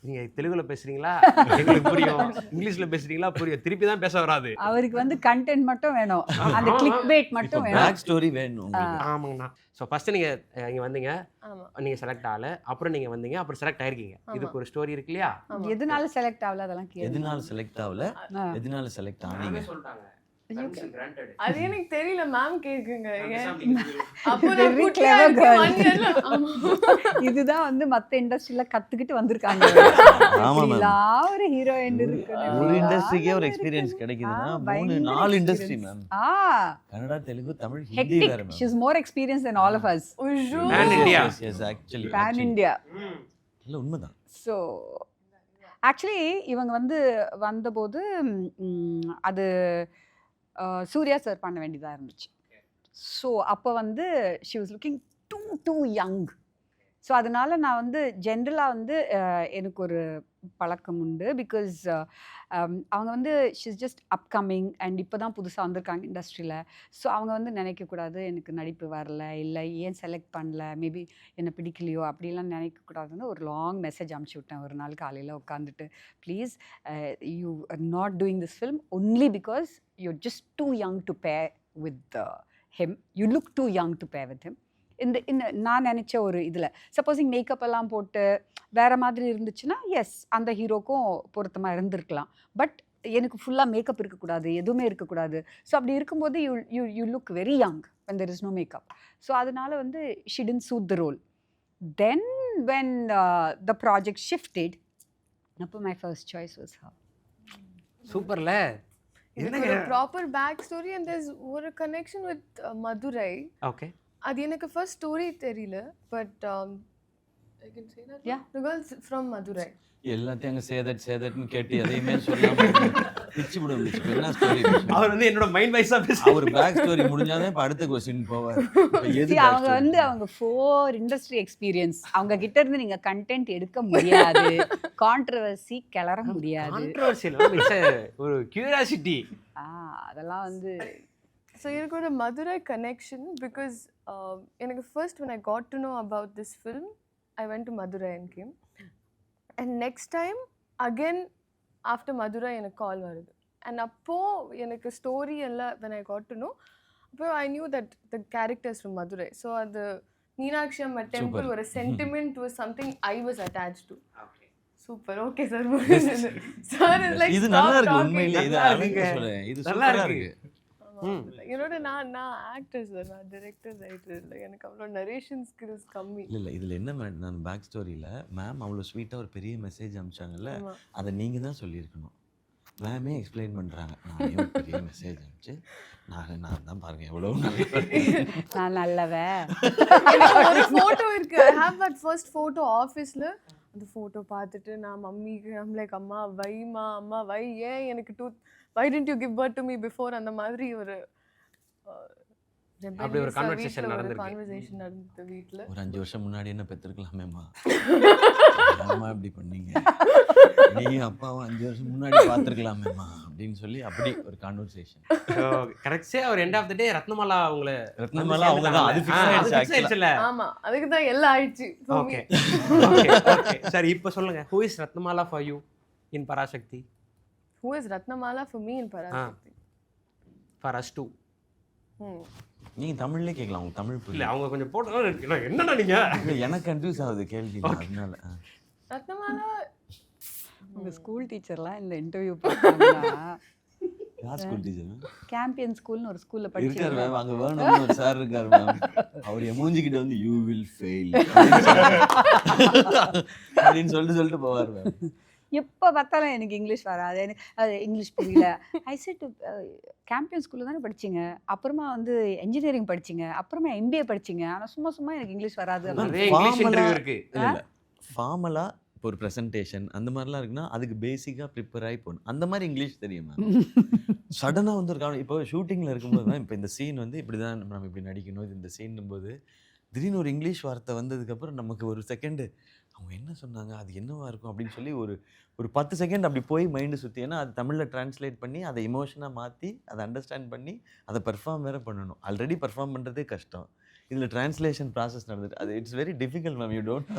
நீங்கள் தெலுங்குல பேசுகிறீங்களா எங்களுக்கு புரியும், இங்கிலீஷில் பேசுகிறீங்களா புரியும், திருப்பி தான் பேச வராது. அவருக்கு வந்து கண்டென்ட் மட்டும் வேணும், அந்த கிளிக் பேட் மட்டும் வேணும். பேக் ஸ்டோரி வேணும் உங்களுக்கு. ஆமாங்கண்ணா. ஸோ ஃபஸ்ட்டு நீங்கள் இங்கே வந்தீங்க, ஆமாம் நீங்கள் செலக்ட் ஆகல, அப்புறம் நீங்கள் வந்தீங்க, அப்புறம் செலக்ட் ஆயிருக்கீங்க. இதுக்கு ஒரு ஸ்டோரி இருக்கு இல்லையா? எதனால செலக்ட் ஆகல அதெல்லாம் கேளு. எதனால செலக்ட் ஆகல, எதனால செலக்ட் ஆனீங்க? சொல்லிட்டாங்க. அது எனக்கு தெரியல, மேம் கேக்குங்க. அப்போ Very நான் குட்டியா clever இருக்கேன், girl. 1 yearல. ஆமா. இதுதான் வந்து மத்த இண்டஸ்ட்ரியில கத்துக்கிட்டு வந்திருக்காங்க. ஆமா மேம். இப்படிலாம் ஒரு ஹீரோயின் இருக்கு. ஒரு இண்டஸ்ட்ரிக்கே ஒரு எக்ஸ்பீரியன்ஸ் கிடைக்குதுன்னா 3-4 இண்டஸ்ட்ரி மேம். கன்னடா, தெலுங்கு, தமிழ், ஹிந்தி வேற ma'am. She is more experienced than all of us. உய்யோ. Pan India. Yes, actually. Pan India. இல்ல உண்மைதான். ஸோ ஆக்சுவலி இவங்க வந்து வந்தபோது அது சூர்யா சார் பண்ண வேண்டியதாக இருந்துச்சு. ஸோ அப்போ வந்து she was looking too young. So அதனால நான் வந்து ஜென்ரலாக வந்து எனக்கு ஒரு பழக்கம் உண்டு. பிகாஸ் அவங்க வந்து ஷிஸ் ஜஸ்ட் அப்கமிங் அண்ட் இப்போ தான் புதுசாக வந்திருக்காங்க இண்டஸ்ட்ரியில். ஸோ அவங்க வந்து நினைக்கக்கூடாது எனக்கு நடிப்பு வரல, இல்லை ஏன் செலக்ட் பண்ணல, மேபி என்னை பிடிக்கலையோ அப்படிலாம் நினைக்கக்கூடாதுன்னு ஒரு லாங் மெசேஜ் அனுப்பிச்சி விட்டேன் ஒரு நாள் காலையில் உட்காந்துட்டு. Please you are not doing this film only because you're just too young to pair with him. You look too young to pair with him. இந்த நான் நினச்ச ஒரு இதில் சப்போஸிங் மேக்கப் எல்லாம் போட்டு வேறு மாதிரி இருந்துச்சுன்னா எஸ் அந்த ஹீரோக்கும் பொருத்தமாக இருந்திருக்கலாம். பட் எனக்கு ஃபுல்லாக மேக்கப் இருக்கக்கூடாது, எதுவுமே இருக்கக்கூடாது. ஸோ அப்படி இருக்கும்போது you look very young when there is no makeup. So அதனால வந்து she didn't suit the role. Then when the project shifted, அப்போ my first choice was her. சூப்பர்ல. இதுக்கு ஒரு proper back story and there's ஒரு connection with Madurai. Okay. அது எனக்கு first story தெரியல, but I can say that Yeah. the girls from Madurai. எல்லாத்தையும் அங்க சேதட்னு கேட்டு எதையுமே சொல்லாம பிச்சு விடும். என்ன ஸ்டோரி? அவர் வந்து என்னோட மைண்ட் வைஸா அவர் பேக் ஸ்டோரி முடிஞ்சாதான் இப்ப அடுத்த கொஸ்டின் போவார். See, அவங்க வந்து அவங்க 4 இண்டஸ்ட்ரி எக்ஸ்பீரியன்ஸ். அவங்க கிட்ட இருந்து நீங்க கண்டென்ட் எடுக்க முடியாது, கான்ட்ரவர்சி கிளற முடியாது. கான்ட்ரோவர்சியல் இட்ஸ் ஒரு கியூரியாசிட்டி. அதெல்லாம் வந்து ஸோ எனக்கு ஒரு மதுரை கனெக்ஷன் பிகாஸ் எனக்கு first when I got to know about this film, I went to Madurai and came. And next time again after Madurai எனக்கு கால் வருது. And அப்போது எனக்கு ஸ்டோரி எல்லாம் when I got to know, அப்போ I knew that the characters from Madurai. So அது மீனாட்சி அம்மா temple ஒரு sentiment was something I was attached to. Super. Okay sir. Sir is like இது நல்லா இருக்கு உண்மையிலே. இது நல்லா அழகா இருக்குங்க. சொல்றேன். இது நல்லா சூப்பரா இருக்கு. இருக்கு. என்னோட நான் ஆக்டர் சார், நான் டைரக்டர் ரைட்டர் இல்லை, எனக்கு அவ்வளோ நரேஷன் ஸ்கில்ஸ் கம்மி. இல்லை இதில் என்ன நான் பேக் ஸ்டோரியில் மேம் அவ்வளோ ஸ்வீட்டாக ஒரு பெரிய மெசேஜ் அனுப்பிச்சாங்கல்ல, ஆமா. அதை நீங்கள் தான் சொல்லியிருக்கணும். மேமே எக்ஸ்பிளைன் பண்ணுறாங்க. நானே ஒரு பெரிய மெசேஜ் அனுப்பிச்சு நான் தான் பாருங்க எவ்வளோ நல்ல நான் நல்லவ. எனக்கு ஒரு ஃபோட்டோ இருக்கு. I have that first photo ஆஃபீஸில். அந்த ஃபோட்டோ பார்த்துட்டு நான் மம்மிக்கு லைக் அம்மா வைமா அம்மா வை, ஏன் எனக்கு why didn't you give birth to me before, அந்த மாதிரி ஒரு அப்படி ஒரு conversation நடந்திருக்கு. கான்வர்சேஷன் நடந்தது வீட்டில். ஒரு 5 வருஷம் முன்னாடி என்ன பெற்றிருக்கலாமேம்மா, அம்மா இப்படி பண்ணீங்க, நீ அப்பாவும் 5 வருஷம் முன்னாடி பார்த்துருக்கலாமேம்மா அப்படின்னு சொல்லி அப்படி ஒரு கான்வர்சேஷன். கரெக்டாக ஒரு எண்ட் ஆஃப் த டே ரத்னமாலா அவங்கள ரத்னமாலா அவங்க தான் அது ஃபிக்ஸ் ஆயிடுச்சு ஆயிடுச்சுல்ல. ஆமா, அதுக்கு தான் எல்லாம் ஆயிடுச்சு. ஓகே ஓகே ஓகே சரி, இப்போ சொல்லுங்க, who is Ratnamala for you in Parasakthi? Who is Ratnamala for me in Parashakti? For us too. நீங்கள் தமிழ்லேயே கேட்கலாம், அவங்க தமிழ் இல்லை புரியல. அவங்க கொஞ்சம் போட்டு என்னடா நீங்க இல்லை, எனக்கு கன்ஃபியூஸ் ஆகுது கேள்வி, அதனால Ratnamala, உங்க ஸ்கூல் டீச்சர்லாம் இந்த இன்டர்வியூ பார்த்தாங்கன்னா யார் ஸ்கூல் டீச்சர் கேம்பியன் ஸ்கூல்னு ஒரு ஸ்கூல்ல இருக்கார் படிச்சிருக்கேன். மேம், அங்கே வேணும்னு ஒரு சார் இருக்கார் மேம், அவர் என் மூஞ்சிக்கிட்ட வந்து யூ வில் ஃபெயில் அப்படின்னு சொல்லிட்டு போவார் மேம். எப்போ பார்த்தாலும் எனக்கு இங்கிலீஷ் வராது, எனக்கு அது இங்கிலீஷ் புரியல. ஐ செட் கேம்பியன் ஸ்கூலில் தானே படிச்சிங்க, அப்புறமா வந்து இன்ஜினியரிங் படிச்சிங்க, அப்புறமா எம்பிஏ படிச்சிங்க, ஆனால் சும்மா சும்மா எனக்கு இங்கிலீஷ் வராது. நிறைய இங்கிலீஷ் இன்டர்வியூ இருக்கு. இல்லை இல்லை, ஃபார்மலாக இப்போ ஒரு ப்ரெசன்டேஷன் அந்த மாதிரிலாம் இருக்குன்னா அதுக்கு பேசிக்காக ப்ரிப்பேர் ஆகி போகணும். அந்த மாதிரி இங்கிலீஷ் தெரியும் மேம். சடனாக வந்து ஒரு இப்போ ஷூட்டிங்கில் இருக்கும்போது தான், இப்போ இந்த சீன் வந்து இப்படி தான் நம்ம இப்படி நடிக்கணும், இது இந்த சீன்னும் போது திடீர்னு ஒரு இங்கிலீஷ் வார்த்தை வந்ததுக்கப்புறம் நமக்கு ஒரு செகண்டு அவங்க என்ன சொன்னாங்க, அது என்னவா இருக்கும் அப்படின்னு சொல்லி ஒரு 10 செகண்ட் அப்படி போய் மைண்டு சுற்றி, ஏன்னா அது தமிழில் ட்ரான்ஸ்லேட் பண்ணி அதை எமோஷனாக மாற்றி அதை அண்டர்ஸ்டாண்ட் பண்ணி அதை பெர்ஃபார்ம் வேறு பண்ணணும். ஆல்ரெடி பெர்ஃபார்ம் பண்ணுறதே கஷ்டம், இதில் ட்ரான்ஸ்லேஷன் ப்ராசஸ் நடந்துட்டு அது it's very difficult ma'am. You don't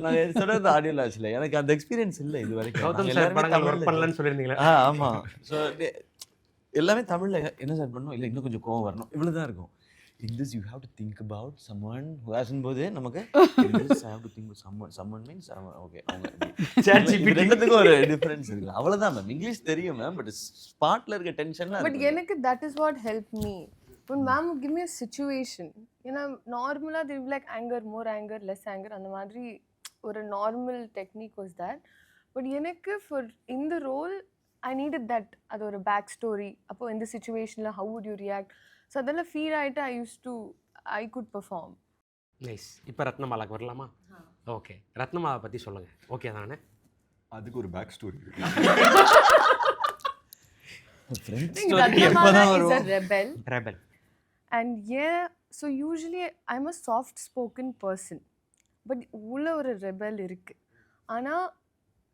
நான் சொல்கிறது ஆடியோ லாஸ்ல எனக்கு அந்த எக்ஸ்பீரியன்ஸ் இல்லை இது கௌதம் சார் படங்கள் ஒர்க் பண்ணலன்னு சொல்லியிருந்தீங்களா? ஆமாம். ஸோ எல்லாமே தமிழில் என்ன சார் பண்ணணும், இல்லை இன்னும் கொஞ்சம் கோவம் வரணும், இவ்வளோ தான் இருக்கும். In this you have to think about someone who has போது நமக்கு in this I have to think about someone means okay அவங்க ரெண்டுத்துக்கும் ஒரு டிஃபரன்ஸ் இருக்கு, அவ்வளவுதான் மேம். இங்கிலீஷ் தெரியும் மேம், பட் ஸ்பாட்ல இருக்க டென்ஷன்லாம் but எனக்கு that is what helped me. When ma'am would give me a situation, normally they will be like anger, more anger, less anger, அந்த மாதிரி ஒரு normal technique was that. But எனக்கு for in the role I needed that, அது ஒரு back story. அப்போ இந்த situationல how would you react? So அதெல்லாம் feel ஆகிட்டு I could perform. நைஸ். இப்போ ரத்னமாலாக்கு வரலாமா? ஓகே, ரத்னமாலா பற்றி சொல்லுங்கள். ஓகே தானே? அதுக்கு ஒரு பேக் ஸ்டோரி இருக்கு. Ratnamala is a rebel. Rebel. And yeah, so usually I'm a soft spoken person. But உள்ள ஒரு rebel இருக்கு. ஆனால்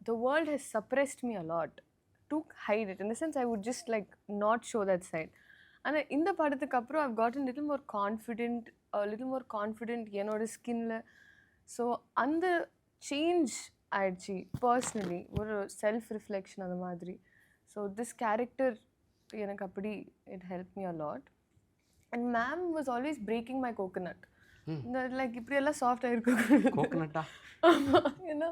the world has suppressed me a lot to hide it. In the sense I would just like not show that side. ஆனால் இந்த படத்துக்கு அப்புறம் I've gotten little more confident என்னோட ஸ்கின்ல. ஸோ அந்த சேஞ்ச் ஆயிடுச்சு பர்சனலி, ஒரு செல்ஃப் ரிஃப்ளெக்ஷன் அந்த மாதிரி. ஸோ திஸ் கேரக்டர் எனக்கு அப்படி it help me a lot. And ma'am was always breaking my coconut. இந்த லைக் இப்படியெல்லாம் சாஃப்டாக இருக்கும் கோகனட்டா? ஏன்னா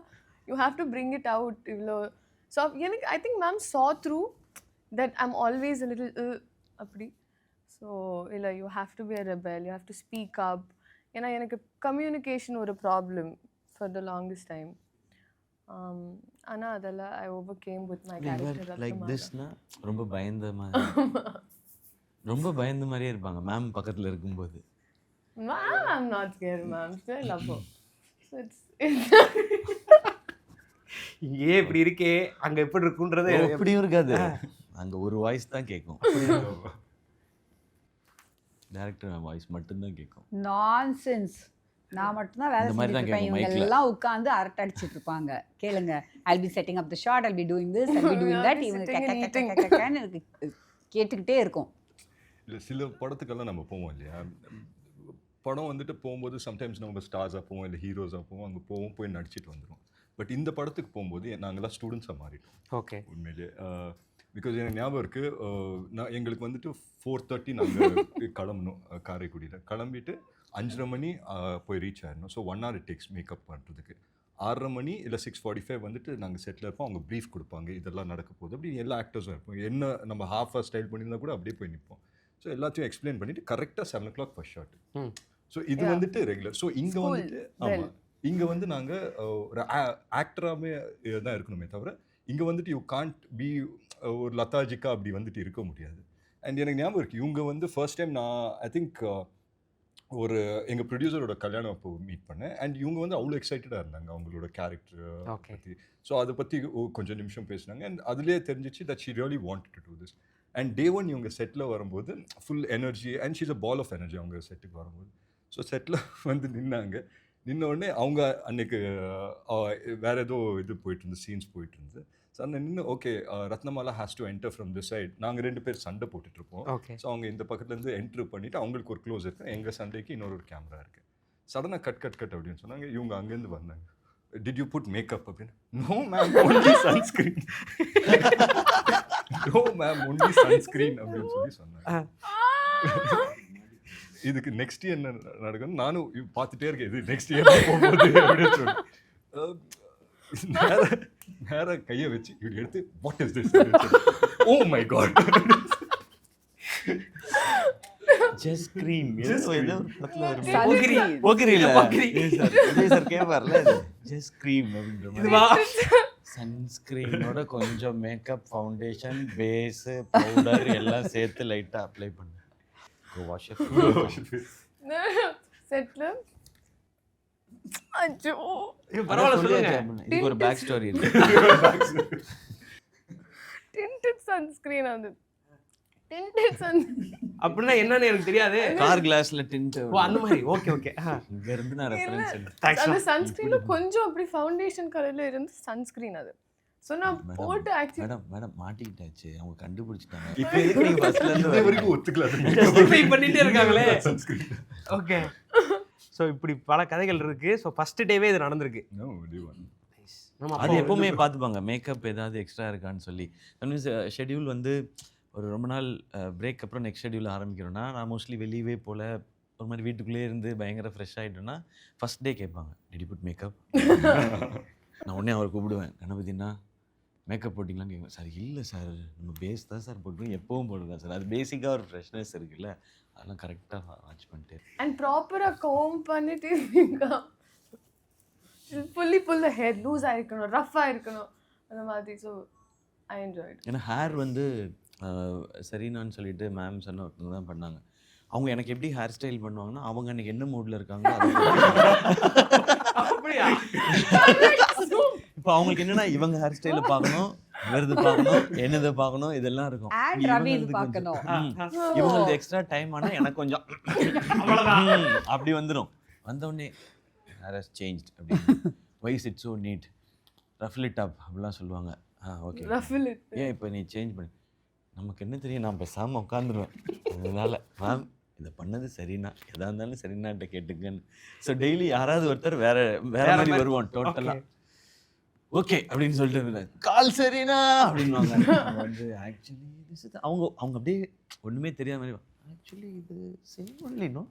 you have to bring it out இவ்வளோ சாஃப்ட். எனக்கு I think ma'am saw through that I'm always a little அப்படி. ஸோ இல்லை, you have to be a rebel, you have to speak up. ஏன்னா எனக்கு கம்யூனிகேஷன் ஒரு problem for the longest time. ஆனால் அதெல்லாம் I over game with my character. Like Thisna ரொம்ப பயந்த மாதிரியே இருப்பாங்க மேம் பக்கத்தில் இருக்கும்போது. Ma'am, I'm not scared, ma'am. Still love her. So it's இங்கே இப்படி இருக்கே, அங்கே எப்படி இருக்குன்றது எப்படியும் இருக்காது, அங்கே ஒரு வாய்ஸ் தான் கேட்கும், டைரக்டர் வாய்ஸ் மட்டும்தான் கேட்கும். நான்சென்ஸ். நான் மட்டும்தான் வேலை செஞ்சுட்டு இருப்பேன், இவங்க எல்லாம் உட்காந்து அரட்டை அடிச்சுட்டு இருப்பாங்க. கேளுங்க, I'll be setting up the shot, I'll be doing this, I'll be doing that. இவங்க எனக்கு கேட்டுக்கிட்டே இருக்கும். இல்லை, சில படத்துக்கெல்லாம் நம்ம போவோம் இல்லையா, படம் வந்துட்டு போகும்போது சம்டைம்ஸ் நம்ம ஸ்டார்ஸாக போவோம், இல்லை ஹீரோஸாக போவோம், அங்கே போய் நடிச்சிட்டு வந்துடும். பட் இந்த படத்துக்கு போகும்போது நாங்கள்லாம் ஸ்டூடெண்ட்ஸாக மாறிட்டோம். ஓகே, உண்மையிலே பிகாஸ் எனக்கு ஞாபகம் இருக்குது, எங்களுக்கு வந்துட்டு 4:30 நாங்கள் கிளம்பணும் காரைக்குடியில். கிளம்பிட்டு 5:30 மணி போய் ரீச் ஆகிடணும். So 1 hour it takes makeup பண்ணுறதுக்கு. 6:30 மணி இல்லை 6:45 வந்துட்டு நாங்கள் செட்டில் இருப்போம். அவங்க ப்ரீஃப் கொடுப்பாங்க, இதெல்லாம் நடக்க போகுது அப்படி. எல்லா ஆக்டர்ஸும் இருப்போம், என்ன நம்ம ஹாஃபாக ஸ்டைல் பண்ணியிருந்தால் கூட அப்படியே போய் நிற்போம். ஸோ எல்லாத்தையும் எக்ஸ்பிளைன் பண்ணிவிட்டு கரெக்டாக 7 o'clock ஃபர்ஸ்ட் ஷாட். ஸோ இது வந்துட்டு ரெகுலர். ஸோ இங்கே வந்துட்டு ஆமாம், இங்கே வந்து நாங்கள் ஒரு ஆக்டராகவே தான் இருக்கணுமே தவிர, இங்கே வந்துட்டு யூ கான்ட் பி ஒரு லதாஜிக்கா அப்படி வந்துட்டு இருக்க முடியாது. அண்ட் எனக்கு ஞாபகம் இருக்குது, இவங்க வந்து ஃபர்ஸ்ட் டைம் நான் ஐ திங்க் ஒரு எங்கள் ப்ரொடியூசரோட கல்யாணம் அப்போ மீட் பண்ணேன். அண்ட் இவங்க வந்து அவ்வளோ எக்ஸைட்டடாக இருந்தாங்க அவங்களோட கேரக்டர் Okay. பற்றி. ஸோ அதை பற்றி கொஞ்சம் நிமிஷம் பேசினாங்க. அண்ட் அதுலேயே தெரிஞ்சிச்சு that she really wanted to do this. And day one இவங்க செட்டில் வரும்போது full energy and she's a ball of energy அவங்க செட்டுக்கு வரும்போது. ஸோ செட்டில் வந்து நின்ன உடனே அவங்க அன்னைக்கு வேற ஏதோ இது போயிட்டு இருந்து சீன்ஸ் போயிட்டு இருந்து. ஸோ அந்த நின்று okay Ratnamala has to enter from this side. நாங்கள் 2 பேர் சண்டை போட்டுட்ருப்போம். ஓகே. ஸோ அவங்க இந்த பக்கத்துலேருந்து என்ட்ரு பண்ணிவிட்டு அவங்களுக்கு ஒரு க்ளோஸ் இருக்குது, எங்கள் சண்டைக்கு இன்னொரு கேமரா இருக்குது. சடனாக கட் அப்படின்னு சொன்னாங்க. இவங்க அங்கேருந்து வந்தாங்க. டிட் யூ புட் மேக்கப் அப்படின்னு. No ma'am, only sunscreen. No ma'am, only sunscreen அப்படின்னு சொல்லி சொன்னாங்க. இதுக்கு நெக்ஸ்ட் இயர் என்ன நடக்குன்னு நானும் பார்த்துட்டே இருக்கேன், இது நெக்ஸ்ட் இயர் போகும்போது அப்படின்னு சொல்லி நேராக கையை வச்சு இப்படி எடுத்து what is this, oh my god. Just scream ஏதோ ஒரு படத்துல வரும். Sunscreen. போகிரி இல்ல போகிரி. விஜய் சார் கேட்பார்ல, ஜஸ்ட் ஸ்கிரீம் அப்படின்ற மாதிரி. இதுவா? சன்ஸ்கிரீனோட கொஞ்சம் மேக்கப், ஃபவுண்டேஷன், பேஸ், பவுடர் எல்லாம் சேர்த்து லைட்டா அப்ளை பண்ணு. Go wash your face. செட்ல அச்சோ பரவாயில்ல சொல்லுங்க. இதுக்கு ஒரு பேக் ஸ்டோரி இருக்கு. டிண்டட் சன்ஸ்கிரீன் அது. டிண்டட் சன் அப்படின்னா என்னன்னு எனக்கு தெரியாது. கார் கிளாஸ்ல டிண்ட். ஓ அந்த மாதிரி. Okay okay. இங்க இருந்து நான் ரெஃபரன்ஸ் எடுத்தேன். தேங்க்ஸ். அந்த சன்ஸ்கிரீன்ல கொஞ்சம் அப்படி ஃபவுண்டேஷன் கலர்ல இருந்து சன்ஸ்கிரீன் அது. சோ நான் போட்டு ஆக்சுவலி மேடம் மாட்டிக்கிட்டாச்சு, அவங்க கண்டுபிடிச்சிட்டாங்க. இப்போ எதுக்கு நீங்க ஃபர்ஸ்ட்ல இருந்து இது வரைக்கும் ஒத்துக்கல. Justify பண்ணிட்டே இருக்காங்களே. Sunscreen. ஓகே. ஸோ இப்படி பல கதைகள் இருக்கு. ஸோ ஃபர்ஸ்ட் டேவே இது நடந்திருக்கு. No, day one. அது எப்பவுமே பார்த்துப்பாங்க மேக்கப் ஏதாவது எக்ஸ்ட்ரா இருக்கான்னு சொல்லி. மீன்ஸ் ஷெட்யூல் வந்து ஒரு ரொம்ப நாள் பிரேக் அப்புறம் நெக்ஸ்ட் ஷெட்யூல் ஆரம்பிக்கிறோன்னா, நான் மோஸ்ட்லி வெளியவே போல் ஒரு மாதிரி வீட்டுக்குள்ளேயே இருந்து பயங்கர ஃப்ரெஷ் ஆகிட்டோன்னா ஃபஸ்ட் டே கேட்பாங்க, டிட் யூ புட் மேக்கப்? நான் உடனே அவரை கூப்பிடுவேன், கணபதினா மேக்கப் போட்டிங்களான்னு கேட்குவேன். சார் இல்லை சார், நம்ம பேஸ் தான் சார் போட்டுருவோம், எப்பவும் போட்டுருக்கேன் சார். அது பேசிக்காக ஒரு ஃப்ரெஷ்னஸ் இருக்குல்ல, அதெல்லாம் கரெக்டாக வாட்ச் பண்ணிட்டு. அண்ட் ப்ராப்பரா கோம் பண்ணிட்டு ஃபுல்லி புல் ஹேர் லூஸ் ஆயிருக்கணும், ரஃப்பா இருக்கணும் அந்த மாதிரி. So I enjoyed. ஏன்னா ஹேர் வந்து சரினான்னு சொல்லிட்டு மேம் சொன்ன ஒருத்தவங்க தான் பண்ணாங்க. அவங்க எனக்கு எப்படி ஹேர் ஸ்டைல் பண்ணுவாங்கன்னா, அவங்க அன்றைக்கி என்ன மூடில் இருக்காங்களோ அப்படியா? இப்போ அவங்களுக்கு என்னன்னா இவங்க ஹேர் ஸ்டைலை பார்க்கணும், விருது பார்க்கணும், என்னதை பார்க்கணும், இதெல்லாம் இருக்கும். And ரவி இது பார்க்கணும். இவங்களுக்கு எக்ஸ்ட்ரா டைம் ஆனால் எனக்கு கொஞ்சம் அப்படி வந்துடும். வந்தோடனே ஹேர் ஹஸ் சேஞ்ச் அப்படி, why's it's so neat, ruffle it up அப்படிலாம் சொல்லுவாங்க. Okay ruffle it. ஏன் இப்போ நீ சேஞ்ச் பண்ணி, நமக்கு என்ன தெரியும், நான் பேசாமல் உட்காந்துருவேன். அதனால மேம் இதை பண்ணது சரிண்ணா, எதாக இருந்தாலும் சரிண்ணாட்ட கேட்டுக்கன்னு. ஸோ டெய்லி யாராவது ஒருத்தர் வேற மாதிரி வருவான் டோட்டலாக. ஓகே அப்படின்னு சொல்லிட்டு கால் சரிண்ணா அப்படின்வாங்க. வந்து ஆக்சுவலி அவங்க அப்படியே ஒன்றுமே தெரியாத மாதிரி, ஆக்சுவலி இது செய்யணும்.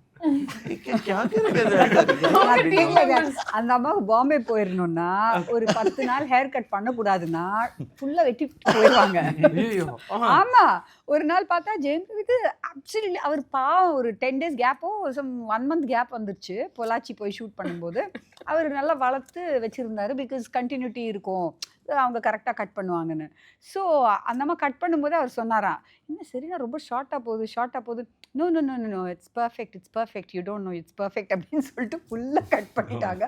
அந்த அம்மாவுக்கு பாம்பே போயிடணும்னா ஒரு 10 நாள் ஹேர் கட் பண்ணக்கூடாதுன்னா ஃபுல்லா வெட்டி போயிடுவாங்க. ஆமா, ஒரு நாள் பார்த்தா ஜெயந்திக்கு அப்சல்யூட்லி அவர் பாவம் ஒரு 10 days கேப்போ 1 month கேப் வந்துருச்சு. பொள்ளாச்சி போய் ஷூட் பண்ணும்போது அவர் நல்லா வளர்த்து வச்சிருந்தாரு. பிகாஸ் கண்டினியூட்டி இருக்கும், அவங்க கரெக்டாக கட் பண்ணுவாங்கன்னு. ஸோ அந்த அம்மா கட் பண்ணும்போது அவர் சொன்னாராம், என்ன சரினா ரொம்ப ஷார்ட்டாக போகுது. No no no no it's perfect you don't know it's perfect அப்படின்னு சொல்லிட்டு ஃபுல்லாக கட் பண்ணிட்டாங்க.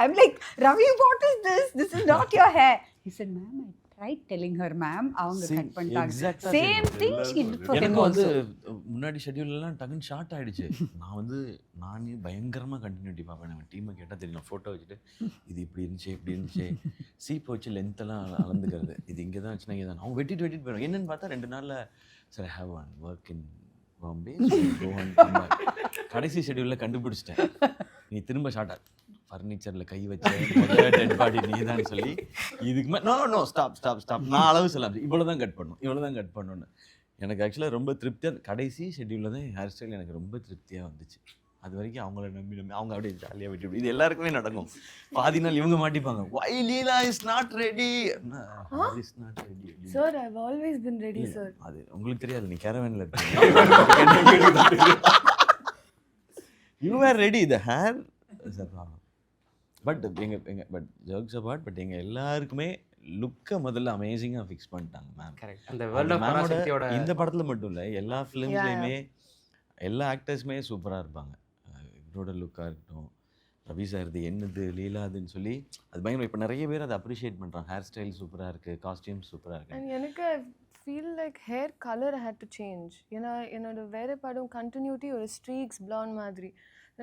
I'm like, Ravi what is this is not your hair. He said ma'am I tried telling her ma'am, அவங்க கட் பண்ணிட்டாங்க. Same thing she did for எனக்கு him வந்து also. முன்னாடி ஷெட்யூல்லாம் டக்குன்னு ஷார்ட் ஆகிடுச்சு. நானே பயங்கரமாக கண்டினியூட்டி பார்ப்பேன். நம்ம டீமை கேட்டால் தெரியும், ஃபோட்டோ வச்சுட்டு இது இப்படி இருந்துச்சு சீப்பை வச்சு லென்த்தெல்லாம் அளந்துக்கிறது, இது இங்கே தான் வச்சுனா இங்கே தான். அவங்க வெட்டிட்டு போயிடும். என்னென்னு பார்த்தா 2 நாளில் sir I have one work in Bombay, கடைசி ஷெட்யூலில் கண்டுபிடிச்சிட்டேன், நீ திரும்ப ஷார்ட்டாக ஃபர்னிச்சரில் கை வச்ச டெட் பாடி நீ தான் சொல்லி, இதுக்கு மேலே நோ ஸ்டாப் நான் அளவு சொல்லலாம், இவ்வளோ தான் கட் பண்ணணும்னு. எனக்கு ஆக்சுவலாக ரொம்ப திருப்தியாக கடைசி ஷெட்யூலில் தான் ஹேர் ஸ்டைல் எனக்கு ரொம்ப திருப்தியாக வந்துச்சு. அது வரைக்கும் அவங்கள நம்பி அவங்க அப்படியே ஜாலியாக விட்டு, இது எல்லாருக்குமே நடக்கும். பாதி நாள் இவங்க மாட்டிப்பாங்க, why Leela is not ready. Sir I have always been ready sir. அது உங்களுக்கு தெரியாது, நீ கேரவேனில் இருக்கீங்க. You are ready, the hair is a problem. But jokes apart, but எங்கள் எல்லாருக்குமே லுக்கை முதல்ல அமேசிங்காக ஃபிக்ஸ் பண்ணிட்டாங்க மேம். கரெக்ட். அந்த வேர்ல்ட் ஆஃப் பராசக்தியோட இந்த படத்தில் மட்டும் இல்லை, எல்லா ஃபிலிம்ஸ்லேயுமே எல்லா ஆக்டர்ஸுமே சூப்பராக இருப்பாங்க. இவரோட லுக்காக இருக்கட்டும், ரவி சார் இது என்னது லீலாதுன்னு சொல்லி அது பயங்கரம். இப்போ நிறைய பேர் அதை அப்ரிஷியேட் பண்ணுறாங்க. ஹேர் ஸ்டைல் சூப்பராக இருக்குது, காஸ்டியூம் சூப்பராக இருக்குது. அண்ட் எனக்கு feel like hair colour had to change. ஏன்னா என்னோட வேறு படம் கண்டினியூட்டி ஒரு ஸ்ட்ரீக்ஸ் ப்ளாண்ட் மாதிரி.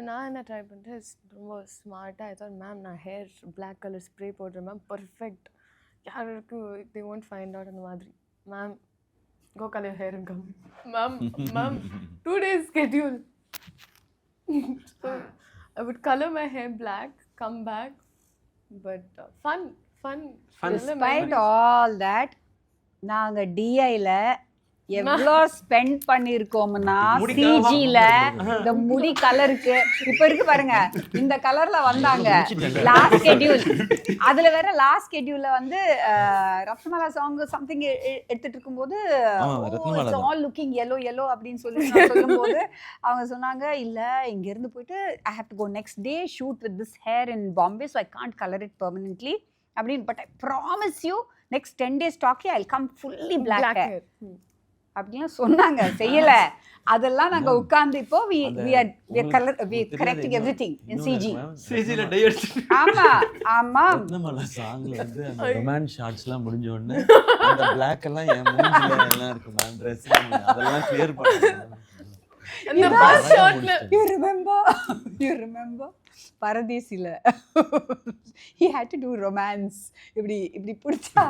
நான் என்ன ட்ரை பண்ணிட்டேன், ரொம்ப ஸ்மார்ட்டாக ஐ தாட் மேம் நான் ஹேர் பிளாக் கலர் ஸ்ப்ரே போடுறேன் மேம், பர்ஃபெக்ட், யாருக்கு தே ஒன்ட் ஃபைண்ட் அவுட் அந்த மாதிரி. Ma'am go colour hair come ma'am, ma'am 2 days schedule. So I would color my hair black, come back, but fun. Despite all that, நாங்க டிஐல எவ்வளோ spend பண்ணியிருக்கோம்னா சிஜில இந்த முடி கலருக்கு இப்போ இருக்கு பாருங்க, இந்த கலர்ல வந்தாங்க லாஸ்ட் ஷெட்யூல். அதுல வேற லாஸ்ட் ஷெட்யூல்ல வந்து ரத்னமாலா சாங் சம்திங் எடுத்துட்டு இருக்கும்போது ஆல் லுக்கிங் yellow அப்படின்னு சொல்லி நான் சொல்லும்போது அவங்க சொன்னாங்க இல்ல இங்க இருந்து போயிட்டு I have to go next day shoot with this hair in Bombay, so I can't colour it permanently அப்படின்னு. But I promise you next 10 days டாக்கி I will come fully black hair அப்படிலாம் சொன்னாங்க. செய்யல. அதெல்லாம் நாங்க உட்கார்ந்து இப்போ we correcting everything in CG ல டை அடிச்சு. ஆமா ரத்னமாலா சாங்ல வந்து அந்த ரொமான்ஸ் ஷாட்ஸ்லாம் முடிஞ்ச உடனே அந்த பிளாக் எல்லாம் என் மூஞ்சில எல்லாம் இருக்கு மேம், Dress அதெல்லாம் கிளியர் பண்ணுங்க. அந்த பஸ் ஷாட்ல you remember பரதேசில he had to do romance. இப்படி பிடிச்சா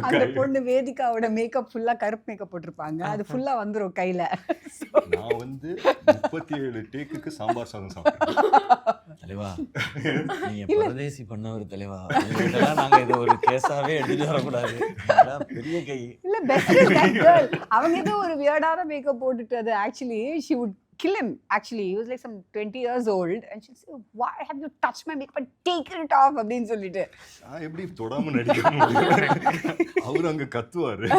அந்த பொண்ணு வேதிகாவோட மேக்கப் ஃபுல்லா கருப்பு மேக்கப் போட்டிருப்பாங்க, அது ஃபுல்லா வந்துரும் கையில. நான் வந்து 37 டேக்குக்கு சாம்பார் சாதம் சாப்பிட்டேன். தலைவா நீங்க பரதேசி பண்ணவர் தலைவா, இதெல்லாம் நாங்க இதை ஒரு கேஸாவே எடுத்துட்டு வரக்கூடாது, பெரிய கை இல்ல. Best is that girl. அவங்க ஏதோ ஒரு வியர்டான மேக்கப் போட்டுட்டு அது actually she would kill him. Actually he was like some 20 years old and she'll say why have you touched my makeup and taken it off அப்படினு சொல்லிட்டு. நான் எப்படி தொடாம நடிக்க முடியும்? அவர் அங்க கத்துவாரு.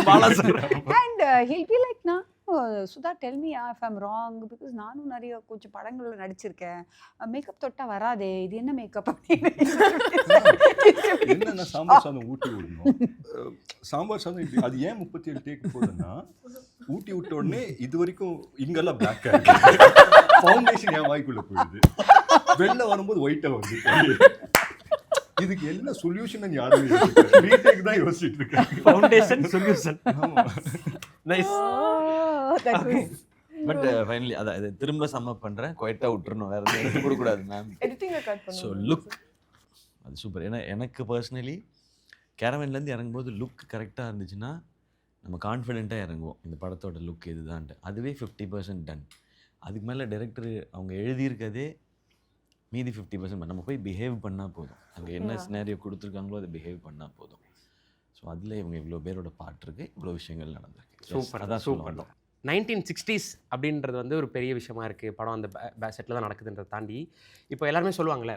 And he'll be like na Sudha tell me if I'm wrong because நானும் நிறைய கொஞ்சம் படங்கள்ல நடிச்சிருக்கேன், மேக்கப் தொட்டா வராதே, இது என்ன மேக்கப் அப்படின்னு. என்னன்னா சாம்பார் சாதம் ஊட்டி விடணும். சாம்பார் சாதம் இப்படி அது ஏன் 37 டேக் போடுன்னா ஊட்டி விட்ட உடனே இது வரைக்கும் இங்கெல்லாம் பிளாக் ஆயிடுது, ஃபவுண்டேஷன் என் வாய்க்குள்ள போயிடுது, வெளில வரும்போது ஒயிட்டா வந்து இதுக்கு என்ன சொல்யூஷன் யாருமே ரீடேக் தான் யோசிச்சுட்டு இருக்கேன். Foundation solution. Nice. But finally அதை திரும்ப சம்மப் பண்றேன், குவைட்டா விட்டுறணும், வேற எதுவும் கொடுக்க கூடாது மேம். எடிட்டிங்க கட் பண்ணுங்க. ஸோ லுக் அது சூப்பர். ஏன்னா எனக்கு பர்சனலி கேரவன்லேருந்து இறங்கும்போது லுக் கரெக்டாக இருந்துச்சுன்னா நம்ம கான்ஃபிடென்ட்டாக இறங்குவோம், இந்த படத்தோட லுக் இதுதான்ட்டு. அதுவே 50% டன். அதுக்கு மேலே டைரக்டர் அவங்க எழுதியிருக்கதே மீதி 50% நம்ம போய் பிஹேவ் பண்ணால் போதும். அங்கே என்ன சினாரியோ கொடுத்துருக்காங்களோ அதை பிஹேவ் பண்ணால் போதும். ஸோ அதில் இவங்க இவ்வளோ பேரோட பாட்டு இருக்குது, இவ்வளோ விஷயங்கள் நடந்திருக்கு. சூப்பர். அதான் சூப்பர். 1960s அப்படின்றது வந்து ஒரு பெரிய விஷயமா இருக்குது. படம் அந்த செட்டில் தான் நடக்குதுன்றதை தாண்டி இப்போ எல்லாருமே சொல்லுவாங்கள்ல,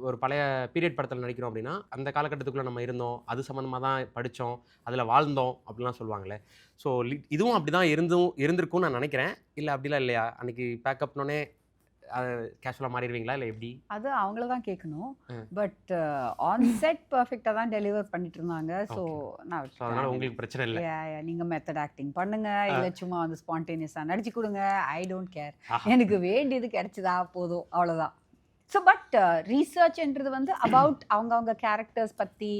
ஒரு பழைய பீரியட் படத்தில் நடிக்கிறோம் அப்படின்னா அந்த காலகட்டத்துக்குள்ளே நம்ம இருந்தோம், அது சம்மந்தமாக தான் படித்தோம், அதில் வாழ்ந்தோம் அப்படிலாம் சொல்லுவாங்களே. ஸோ இதுவும் அப்படி தான் இருந்திருக்கும்னு நான் நினைக்கிறேன். இல்லை அப்படிலாம் இல்லையா? அன்றைக்கி பேக்கப்னோடனே கேஷுவலாக மாறிடுவீங்களா இல்லை எப்படி? அது அவங்கள தான் கேட்கணும். பட் ஆன் செட் பர்ஃபெக்டாக தான் டெலிவர் பண்ணிட்டு இருந்தாங்க. ஸோ நான் அதனால உங்களுக்கு பிரச்சனை இல்லை. நீங்கள் மெத்தட் ஆக்டிங் பண்ணுங்க, இல்லை சும்மா வந்து ஸ்பான்டேனியஸாக நடிச்சு கொடுங்க, ஐ டோன்ட் கேர், எனக்கு வேண்டியது கிடைச்சதா போதும், அவ்வளோதான். ஸோ பட் ரீசர்ச்ன்றது வந்து அபவுட் அவங்க கேரக்டர்ஸ் பற்றி.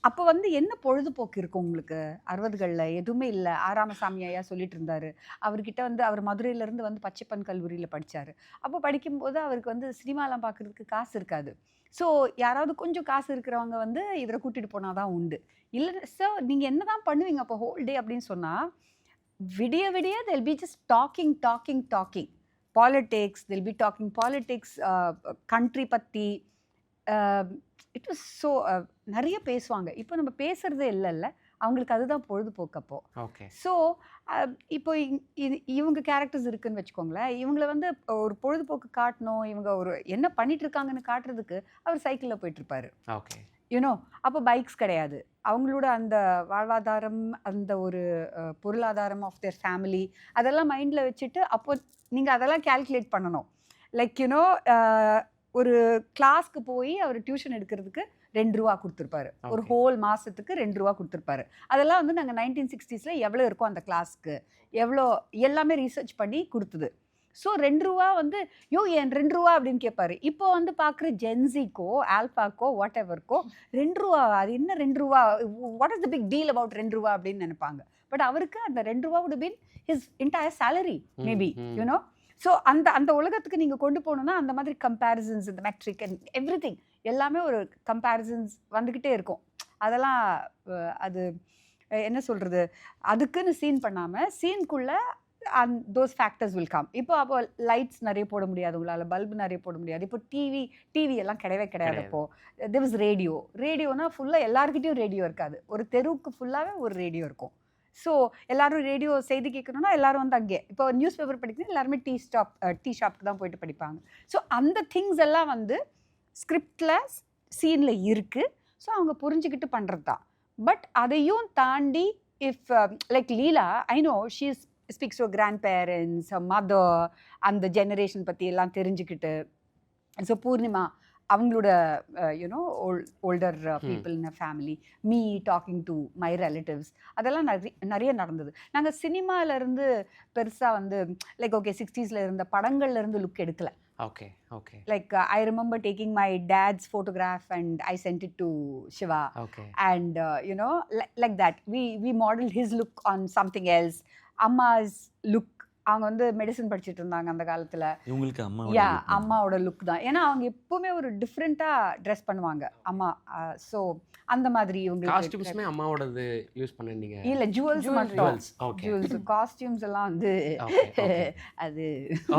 அப்போ வந்து என்ன பொழுதுபோக்கு இருக்கும் உங்களுக்கு? 60களில் எதுவுமே இல்லை. ராமசாமி ஐயா சொல்லிட்டு இருந்தார், அவர்கிட்ட வந்து அவர் மதுரையிலேருந்து வந்து பச்சைப்பன் கல்லூரியில் படித்தார். அப்போ படிக்கும்போது அவருக்கு வந்து சினிமாலாம் பார்க்குறதுக்கு காசு இருக்காது. ஸோ யாராவது கொஞ்சம் காசு இருக்கிறவங்க வந்து இவரை கூட்டிகிட்டு போனால் தான் உண்டு. இல்லை சார் நீங்கள் என்ன தான் பண்ணுவீங்க அப்போ ஹோல் டே அப்படின்னு சொன்னால், விடிய they'll be just talking politics, they'll be talking politics, country பற்றி. இட் வாஸ் ஸோ நிறைய பேசுவாங்க. இப்போ நம்ம பேசுகிறதே இல்லைல்ல, அவங்களுக்கு அதுதான் பொழுதுபோக்கு அப்போ. ஓகே. ஸோ இப்போ இவங்க கேரக்டர்ஸ் இருக்குன்னு வச்சுக்கோங்களேன், இவங்களை வந்து ஒரு பொழுதுபோக்கு காட்டணும், இவங்க ஒரு என்ன பண்ணிட்டு இருக்காங்கன்னு காட்டுறதுக்கு அவர் சைக்கிளில் போயிட்டுருப்பாரு. ஓகே. யூனோ அப்போ பைக்ஸ் கிடையாது. அவங்களோட அந்த வாழ்வாதாரம், அந்த ஒரு பொருளாதாரம் ஆஃப் தேர் ஃபேமிலி, அதெல்லாம் மைண்டில் வச்சுட்டு அப்போ நீங்கள் அதெல்லாம் கால்குலேட் பண்ணணும். லைக் யூனோ ஒரு கிளாஸ்க்கு போய் அவர் டியூஷன் எடுக்கிறதுக்கு ₹2 கொடுத்துருப்பாரு. ஒரு Okay. ஹோல் மாசத்துக்கு ₹2 கொடுத்துருப்பாரு. அதெல்லாம் வந்து நாங்கள் 1960s எவ்வளோ இருக்கோ அந்த கிளாஸ்க்கு எவ்வளோ எல்லாமே ரீசர்ச் பண்ணி கொடுத்தது. ஸோ ₹2 வந்து ஏன் ₹2 அப்படின்னு கேட்பாரு. இப்போ வந்து பார்க்குற ஜென்சிக்கோ ஆல்ஃபாக்கோ வாட் எவர்க்கோ ₹2 அது என்ன ₹2 what is the big deal about ₹2 அப்படின்னு நினைப்பாங்க. பட் அவருக்கு அந்த ₹2 would have been his entire salary maybe you know. So அந்த அந்த உலகத்துக்கு நீங்கள் கொண்டு போகணுன்னா அந்த மாதிரி கம்பேரிசன்ஸ் இந்த மெட்ரிக் அண்ட் எவ்ரி திங் எல்லாமே ஒரு கம்பேரிசன்ஸ் வந்துக்கிட்டே இருக்கும். அதெல்லாம் அது என்ன சொல்கிறது, அதுக்குன்னு சீன் பண்ணாமல் சீனுக்குள்ளே தோஸ் ஃபேக்டர்ஸ் வில் கம். இப்போ அப்போ லைட்ஸ் நிறைய போட முடியாது உங்களால், பல்பு நிறைய போட முடியாது. இப்போ டிவி எல்லாம் கிடையவே கிடையாது. அப்போது there was ரேடியோனா ஃபுல்லாக எல்லாருக்கிட்டையும் ரேடியோ இருக்காது. ஒரு தெருவுக்கு ஃபுல்லாகவே ஒரு ரேடியோ இருக்கும். ஸோ எல்லாரும் ரேடியோ செய்தி கேட்கணுன்னா எல்லாரும் வந்து அங்கே இப்போ நியூஸ் பேப்பர் படிக்கணும் எல்லாருமே டீ ஷாப்க்கு தான் போயிட்டு படிப்பாங்க. ஸோ அந்த திங்ஸ் எல்லாம் வந்து ஸ்கிரிப்டில் சீனில் இருக்குது. ஸோ அவங்க புரிஞ்சுக்கிட்டு பண்ணுறது தான். பட் அதையும் தாண்டி if like Leela I know she speaks to grandparents mother அந்த ஜெனரேஷன் பற்றி எல்லாம் தெரிஞ்சுக்கிட்டு. ஸோ பூர்ணிமா அவங்களோட you know older people in a family, me talking to my relatives, அதெல்லாம் நிறைய நடந்தது. நாங்கள் சினிமாவிலேருந்து பெருசாக வந்து லைக் ஓகே 60s இருந்த படங்கள்லேருந்து லுக் எடுக்கலை. Okay okay Like I remember taking my dad's photograph and I sent it to Shiva. Okay. And you know, like that we modeled his look on something else. Amma's look, அவங்க வந்து medicine படிச்சுட்டு இருந்தாங்க அந்த காலத்தில். இவங்களுக்கு அம்மாவோட look தான். ஏன்னா அவங்க எப்பவுமே ஒரு டிஃப்ரெண்ட்டாக ட்ரெஸ் பண்ணுவாங்க அம்மா. ஸோ அந்த மாதிரி இவங்களுக்கு காஸ்டியூம்ஸ்மே அம்மாவோடது யூஸ் பண்ணீங்க? இல்லை ஜுவல்ஸ் மட்டும். ஓகே ஜுவல்ஸ் காஸ்டியூம்ஸ் எல்லாம் வந்து அது